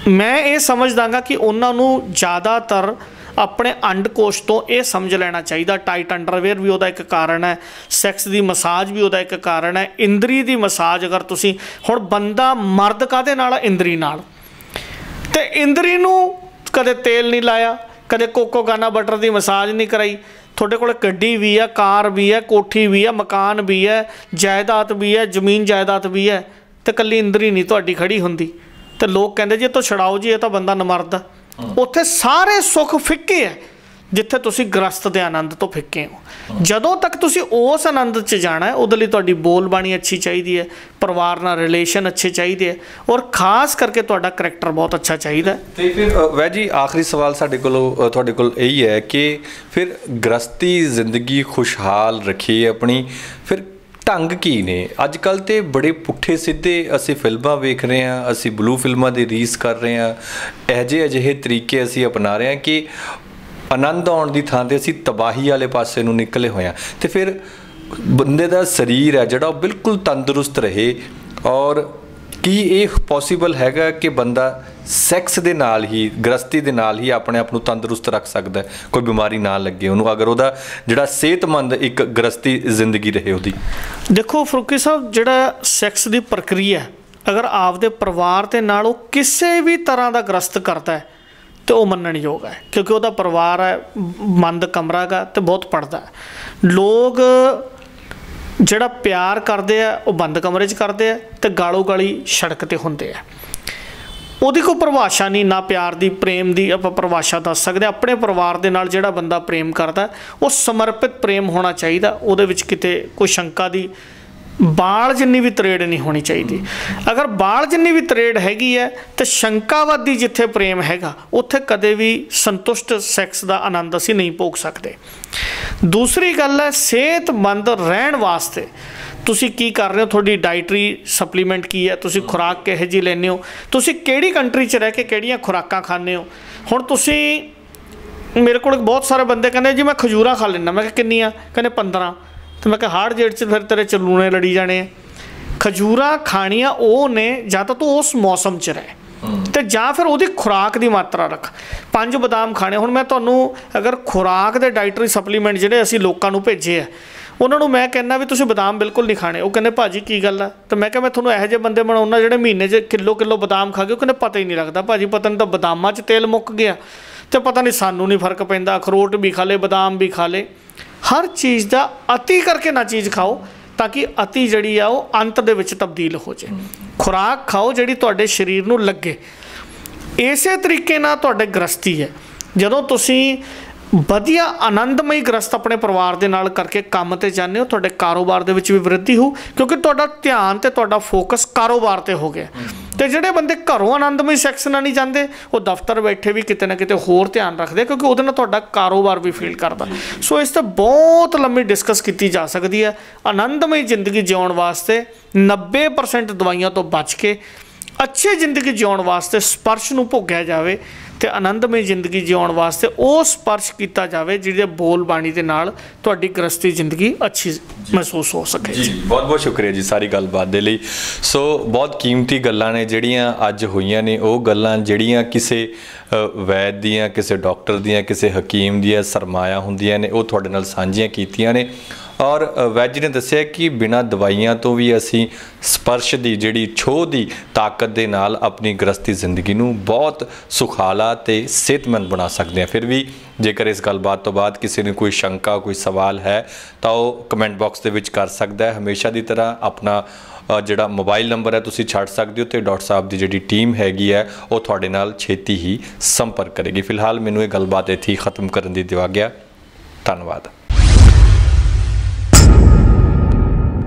ਮੈਂ ਇਹ ਸਮਝਦਾ ਗਾ ਕਿ ਉਹਨਾਂ ਨੂੰ ਜ਼ਿਆਦਾਤਰ ਆਪਣੇ ਅੰਡਕੋਸ਼ ਤੋਂ ਇਹ ਸਮਝ ਲੈਣਾ ਚਾਹੀਦਾ। ਟਾਈਟ ਅੰਡਰਵੇਅਰ ਵੀ ਉਹਦਾ ਇੱਕ ਕਾਰਨ ਹੈ, ਸੈਕਸ ਦੀ ਮਸਾਜ ਵੀ ਉਹਦਾ ਇੱਕ ਕਾਰਨ ਹੈ, ਇੰਦਰੀ ਦੀ ਮਸਾਜ। ਅਗਰ ਤੁਸੀਂ ਹੁਣ ਬੰਦਾ ਮਰਦ ਕਾਹਦੇ ਨਾਲ? ਇੰਦਰੀ ਨਾਲ। ਅਤੇ ਇੰਦਰੀ ਨੂੰ ਕਦੇ ਤੇਲ ਨਹੀਂ ਲਾਇਆ, ਕਦੇ ਕੋਕੋਗਾਨਾ ਬਟਰ ਦੀ ਮਸਾਜ ਨਹੀਂ ਕਰਾਈ। ਤੁਹਾਡੇ ਕੋਲ ਗੱਡੀ ਵੀ ਹੈ, ਕਾਰ ਵੀ ਹੈ, ਕੋਠੀ ਵੀ ਹੈ, ਮਕਾਨ ਵੀ ਹੈ, ਜਾਇਦਾਦ ਵੀ ਹੈ, ਜ਼ਮੀਨ ਜਾਇਦਾਦ ਵੀ ਹੈ, ਅਤੇ ਇਕੱਲੀ ਇੰਦਰੀ ਨਹੀਂ ਤੁਹਾਡੀ ਖੜੀ ਹੁੰਦੀ। ਅਤੇ ਲੋਕ ਕਹਿੰਦੇ ਜੀ ਇਹ ਤੋਂ ਛਡਾਓ ਜੀ, ਇਹ ਤਾਂ ਬੰਦਾ ਨਮਰਦ। ਉੱਥੇ ਸਾਰੇ ਸੁੱਖ ਫਿੱਕੇ ਹੈ ਜਿੱਥੇ ਤੁਸੀਂ ਗ੍ਰਸਤ ਦੇ ਆਨੰਦ ਤੋਂ ਫਿੱਕੇ ਹੋ। ਜਦੋਂ ਤੱਕ ਤੁਸੀਂ ਉਸ ਆਨੰਦ 'ਚ ਜਾਣਾ ਹੈ, ਉਹਦੇ ਲਈ ਤੁਹਾਡੀ ਬੋਲਬਾਣੀ ਅੱਛੀ ਚਾਹੀਦੀ ਹੈ, ਪਰਿਵਾਰ ਨਾਲ ਰਿਲੇਸ਼ਨ ਅੱਛੇ ਚਾਹੀਦੇ ਹੈ, ਔਰ ਖਾਸ ਕਰਕੇ ਤੁਹਾਡਾ ਕਰੈਕਟਰ ਬਹੁਤ ਅੱਛਾ ਚਾਹੀਦਾ। ਅਤੇ ਫਿਰ ਵੈਦ ਜੀ ਆਖਰੀ ਸਵਾਲ ਸਾਡੇ ਕੋਲੋਂ ਤੁਹਾਡੇ ਕੋਲ ਇਹੀ ਹੈ ਕਿ ਫਿਰ ਗ੍ਰਸਤੀ ਜ਼ਿੰਦਗੀ ਖੁਸ਼ਹਾਲ ਰੱਖੀਏ ਆਪਣੀ, ਫਿਰ ਢੰਗ ਕੀ ਨੇ? ਅੱਜ ਕੱਲ੍ਹ ਤੇ ਬੜੇ ਪੁੱਠੇ ਸਿੱਧੇ ਅਸੀਂ ਫਿਲਮਾਂ ਵੇਖ ਰਹੇ ਹਾਂ, ਅਸੀਂ ਬਲੂ ਫਿਲਮਾਂ ਦੀ ਰੀਸ ਕਰ ਰਹੇ ਹਾਂ, ਅਜਿਹੇ ਤਰੀਕੇ ਅਸੀਂ ਅਪਣਾ ਰਹੇ ਹਾਂ ਕਿ ਆਨੰਦ ਆਉਣ ਦੀ ਥਾਂ ਤੇ ਅਸੀਂ ਤਬਾਹੀ ਵਾਲੇ ਪਾਸੇ ਨੂੰ ਨਿਕਲੇ ਹੋਏ ਹਾਂ। ਤੇ ਫਿਰ ਬੰਦੇ ਦਾ ਸਰੀਰ ਹੈ ਜਿਹੜਾ ਉਹ ਬਿਲਕੁਲ ਤੰਦਰੁਸਤ ਰਹੇ। ਔਰ ਕੀ ਇਹ ਪੋਸੀਬਲ ਹੈਗਾ ਕਿ ਬੰਦਾ ਸੈਕਸ ਦੇ ਨਾਲ ਹੀ, ਗ੍ਰਸਤੀ ਦੇ ਨਾਲ ਹੀ ਆਪਣੇ ਆਪ ਨੂੰ ਤੰਦਰੁਸਤ ਰੱਖ ਸਕਦਾ, ਕੋਈ ਬਿਮਾਰੀ ਨਾ ਲੱਗੇ ਉਹਨੂੰ, ਅਗਰ ਉਹਦਾ ਜਿਹੜਾ ਸਿਹਤਮੰਦ ਇੱਕ ਗ੍ਰਸਤੀ ਜ਼ਿੰਦਗੀ ਰਹੇ ਉਹਦੀ? ਦੇਖੋ ਫਰੂਕੀ ਸਾਹਿਬ, ਜਿਹੜਾ ਸੈਕਸ ਦੀ ਪ੍ਰਕਿਰਿਆ ਅਗਰ ਆਪਦੇ ਪਰਿਵਾਰ ਦੇ ਨਾਲ ਉਹ ਕਿਸੇ ਵੀ ਤਰ੍ਹਾਂ ਦਾ ਗ੍ਰਸਤ ਕਰਦਾ ਹੈ ਤੇ ਉਹ ਮੰਨਣਯੋਗ ਹੈ, ਕਿਉਂਕਿ ਉਹਦਾ ਪਰਿਵਾਰ ਹੈ, ਬੰਦ ਕਮਰਾ ਗਾ ਤੇ ਬਹੁਤ ਪੜ੍ਹਦਾ ਹੈ। ਲੋਕ ਜਿਹੜਾ ਪਿਆਰ ਕਰਦੇ ਆ ਉਹ ਬੰਦ ਕਮਰੇ 'ਚ ਕਰਦੇ ਆ ਤੇ ਗਾਲੋ ਗਾਲੀ ਸੜਕ 'ਤੇ ਹੁੰਦੇ ਆ। ਉਹਦੀ ਕੋਈ ਪਰਿਭਾਸ਼ਾ ਨਹੀਂ, ਨਾ ਪਿਆਰ ਦੀ, ਪ੍ਰੇਮ ਦੀ ਆਪਾਂ ਪਰਿਭਾਸ਼ਾ ਦੱਸ ਸਕਦੇ। ਆਪਣੇ ਪਰਿਵਾਰ ਦੇ ਨਾਲ ਜਿਹੜਾ ਬੰਦਾ ਪ੍ਰੇਮ ਕਰਦਾ ਉਹ ਸਮਰਪਿਤ ਪ੍ਰੇਮ ਹੋਣਾ ਚਾਹੀਦਾ, ਉਹਦੇ ਵਿੱਚ ਕਿਤੇ ਕੋਈ ਸ਼ੰਕਾ ਦੀ ਬਾਲ ਜਿੰਨੀ ਵੀ ਤਰੇੜ ਨਹੀਂ ਹੋਣੀ ਚਾਹੀਦੀ। ਅਗਰ ਬਾਲ ਜਿੰਨੀ ਵੀ ਤਰੇੜ ਹੈਗੀ ਹੈ ਤਾਂ ਸ਼ੰਕਾਵਾਦੀ ਜਿੱਥੇ ਪ੍ਰੇਮ ਹੈਗਾ ਉੱਥੇ ਕਦੇ ਵੀ ਸੰਤੁਸ਼ਟ ਸੈਕਸ ਦਾ ਆਨੰਦ ਅਸੀਂ ਨਹੀਂ ਭੋਗ ਸਕਦੇ। ਦੂਸਰੀ ਗੱਲ ਹੈ, ਸਿਹਤਮੰਦ ਰਹਿਣ ਵਾਸਤੇ ਤੁਸੀਂ ਕੀ ਕਰ ਰਹੇ ਹੋ, ਤੁਹਾਡੀ ਡਾਈਟਰੀ ਸਪਲੀਮੈਂਟ ਕੀ ਹੈ, ਤੁਸੀਂ ਖੁਰਾਕ ਕਿਹੋ ਜਿਹੀ ਲੈਂਦੇ ਹੋ, ਤੁਸੀਂ ਕਿਹੜੀ ਕੰਟਰੀ 'ਚ ਰਹਿ ਕੇ ਕਿਹੜੀਆਂ ਖੁਰਾਕਾਂ ਖਾਂਦੇ ਹੋ। ਹੁਣ ਤੁਸੀਂ, ਮੇਰੇ ਕੋਲ ਬਹੁਤ ਸਾਰੇ ਬੰਦੇ ਕਹਿੰਦੇ ਜੀ ਮੈਂ ਖਜੂਰਾਂ ਖਾ ਲੈਂਦਾ, ਮੈਂ ਕਿਹਾ ਕਿੰਨੀਆਂ, ਕਹਿੰਦੇ 15। ਤੇ ਮੈਂ ਕਿਹਾ ਹਾਰਟ ਜੇੜ 'ਚ ਫਿਰ ਤੇਰੇ ਚਲੂਣੇ ਲੜੀ ਜਾਣੇ ਆ। ਖਜੂਰਾਂ ਖਾਣੀਆਂ ਉਹ ਨੇ ਜਾਂ ਤਾਂ ਤੂੰ ਉਸ ਮੌਸਮ 'ਚ ਰਹਿ ਤੇ ਜਾਂ ਫਿਰ ਉਹਦੀ ਖੁਰਾਕ ਦੀ ਮਾਤਰਾ ਰੱਖ। 5 ਬਦਾਮ ਖਾਣੇ। ਹੁਣ ਮੈਂ ਤੁਹਾਨੂੰ ਅਗਰ ਖੁਰਾਕ ਦੇ ਡਾਈਟਰੀ ਸਪਲੀਮੈਂਟ ਜਿਹੜੇ ਅਸੀਂ ਲੋਕਾਂ ਨੂੰ ਭੇਜੇ ਆ, ਉਹਨਾਂ ਨੂੰ ਮੈਂ ਕਹਿੰਦਾ ਵੀ ਤੁਸੀਂ ਬਦਾਮ ਬਿਲਕੁਲ ਨਹੀਂ ਖਾਣੇ। ਉਹ ਕਹਿੰਦੇ ਭਾਜੀ ਕੀ ਗੱਲ ਆ? ਤਾਂ ਮੈਂ ਕਿਹਾ ਮੈਂ ਤੁਹਾਨੂੰ ਇਹੋ ਜਿਹੇ ਬੰਦੇ ਬਣਾਉਣਾ ਜਿਹੜੇ ਮਹੀਨੇ 'ਚ ਕਿਲੋ ਬਦਾਮ ਖਾ ਕੇ, ਉਹ ਕਹਿੰਦੇ ਪਤਾ ਹੀ ਨਹੀਂ ਲੱਗਦਾ ਭਾਜੀ, ਪਤਾ ਨਹੀਂ ਤਾਂ ਬਦਾਮਾਂ 'ਚ ਤੇਲ ਮੁੱਕ ਗਿਆ ਅਤੇ ਪਤਾ ਨਹੀਂ ਸਾਨੂੰ ਨਹੀਂ ਫਰਕ ਪੈਂਦਾ, ਅਖਰੋਟ ਵੀ ਖਾ ਲਏ, ਬਦਾਮ ਵੀ ਖਾ ਲਏ। ਹਰ ਚੀਜ਼ ਦਾ ਅਤੀ ਕਰਕੇ ਨਾ ਚੀਜ਼ ਖਾਓ ਤਾਂ ਕਿ ਅਤੀ ਜਿਹੜੀ ਆ ਉਹ ਅੰਤ ਦੇ ਵਿੱਚ ਤਬਦੀਲ ਹੋ ਜਾਏ। ਖੁਰਾਕ ਖਾਓ ਜਿਹੜੀ ਤੁਹਾਡੇ ਸਰੀਰ ਨੂੰ ਲੱਗੇ। ਇਸੇ ਤਰੀਕੇ ਨਾਲ ਤੁਹਾਡੇ ਗ੍ਰਸਤੀ ਹੈ, ਜਦੋਂ ਤੁਸੀਂ ਵਧੀਆ ਆਨੰਦਮਈ ਗ੍ਰਸਤ ਆਪਣੇ ਪਰਿਵਾਰ ਦੇ ਨਾਲ ਕਰਕੇ ਕੰਮ 'ਤੇ ਜਾਂਦੇ ਹੋ, ਤੁਹਾਡੇ ਕਾਰੋਬਾਰ ਦੇ ਵਿੱਚ ਵੀ ਵ੍ਰਿੱਧੀ ਹੋਊ, ਕਿਉਂਕਿ ਤੁਹਾਡਾ ਧਿਆਨ ਅਤੇ ਤੁਹਾਡਾ ਫੋਕਸ ਕਾਰੋਬਾਰ 'ਤੇ ਹੋ ਗਿਆ। ਅਤੇ ਜਿਹੜੇ ਬੰਦੇ ਘਰੋਂ ਆਨੰਦਮਈ ਸੈਕਸ ਨਾਲ ਨਹੀਂ ਜਾਂਦੇ, ਉਹ ਦਫ਼ਤਰ ਬੈਠੇ ਵੀ ਕਿਤੇ ਨਾ ਕਿਤੇ ਹੋਰ ਧਿਆਨ ਰੱਖਦੇ, ਕਿਉਂਕਿ ਉਹਦੇ ਨਾਲ ਤੁਹਾਡਾ ਕਾਰੋਬਾਰ ਵੀ ਫੀਲ ਕਰਦਾ। ਸੋ ਇਸ 'ਤੇ ਬਹੁਤ ਲੰਮੀ ਡਿਸਕਸ ਕੀਤੀ ਜਾ ਸਕਦੀ ਹੈ। ਆਨੰਦਮਈ ਜ਼ਿੰਦਗੀ ਜਿਉਣ ਵਾਸਤੇ 90% ਦਵਾਈਆਂ ਤੋਂ ਬਚ ਕੇ ਅੱਛੀ ਜ਼ਿੰਦਗੀ ਜਿਉਣ ਵਾਸਤੇ ਸਪਰਸ਼ ਨੂੰ ਭੋਗਿਆ ਜਾਵੇ ਅਤੇ ਆਨੰਦਮਈ ਜ਼ਿੰਦਗੀ ਜਿਉਣ ਵਾਸਤੇ ਉਹ ਸਪਰਸ਼ ਕੀਤਾ ਜਾਵੇ ਜਿਹਦੇ ਬੋਲ ਬਾਣੀ ਦੇ ਨਾਲ ਤੁਹਾਡੀ ਗ੍ਰਸਤੀ ਜ਼ਿੰਦਗੀ ਅੱਛੀ ਮਹਿਸੂਸ ਹੋ ਸਕੇ। ਜੀ ਬਹੁਤ ਬਹੁਤ ਸ਼ੁਕਰੀਆ ਜੀ ਸਾਰੀ ਗੱਲਬਾਤ ਦੇ ਲਈ। ਸੋ ਬਹੁਤ ਕੀਮਤੀ ਗੱਲਾਂ ਨੇ ਜਿਹੜੀਆਂ ਅੱਜ ਹੋਈਆਂ ਨੇ, ਉਹ ਗੱਲਾਂ ਜਿਹੜੀਆਂ ਕਿਸੇ ਵੈਦ ਦੀਆਂ, ਕਿਸੇ ਡਾਕਟਰ ਦੀਆਂ, ਕਿਸੇ ਹਕੀਮ ਦੀਆਂ ਸਰਮਾਇਆ ਹੁੰਦੀਆਂ ਨੇ, ਉਹ ਤੁਹਾਡੇ ਨਾਲ ਸਾਂਝੀਆਂ ਕੀਤੀਆਂ ਨੇ। ਔਰ ਵੈਦ ਜੀ ਨੇ ਦੱਸਿਆ ਕਿ ਬਿਨਾਂ ਦਵਾਈਆਂ ਤੋਂ ਵੀ ਅਸੀਂ ਸਪਰਸ਼ ਦੀ ਜਿਹੜੀ ਛੋਹ ਦੀ ਤਾਕਤ ਦੇ ਨਾਲ ਆਪਣੀ ਗ੍ਰਸਤੀ ਜ਼ਿੰਦਗੀ ਨੂੰ ਬਹੁਤ ਸੁਖਾਲਾ ਅਤੇ ਸਿਹਤਮੰਦ ਬਣਾ ਸਕਦੇ ਹਾਂ। ਫਿਰ ਵੀ ਜੇਕਰ ਇਸ ਗੱਲਬਾਤ ਤੋਂ ਬਾਅਦ ਕਿਸੇ ਨੂੰ ਕੋਈ ਸ਼ੰਕਾ, ਕੋਈ ਸਵਾਲ ਹੈ ਤਾਂ ਉਹ ਕਮੈਂਟ ਬਾਕਸ ਦੇ ਵਿੱਚ ਕਰ ਸਕਦਾ ਹੈ। ਹਮੇਸ਼ਾ ਦੀ ਤਰ੍ਹਾਂ ਆਪਣਾ ਜਿਹੜਾ ਮੋਬਾਈਲ ਨੰਬਰ ਹੈ ਤੁਸੀਂ ਛੱਡ ਸਕਦੇ ਹੋ ਅਤੇ ਡਾਕਟਰ ਸਾਹਿਬ ਦੀ ਜਿਹੜੀ ਟੀਮ ਹੈਗੀ ਹੈ ਉਹ ਤੁਹਾਡੇ ਨਾਲ ਛੇਤੀ ਹੀ ਸੰਪਰਕ ਕਰੇਗੀ। ਫਿਲਹਾਲ ਮੈਨੂੰ ਇਹ ਗੱਲਬਾਤ ਇੱਥੇ ਹੀ ਖਤਮ ਕਰਨ ਦੀ ਦਿਆ ਗਿਆ। ਧੰਨਵਾਦ।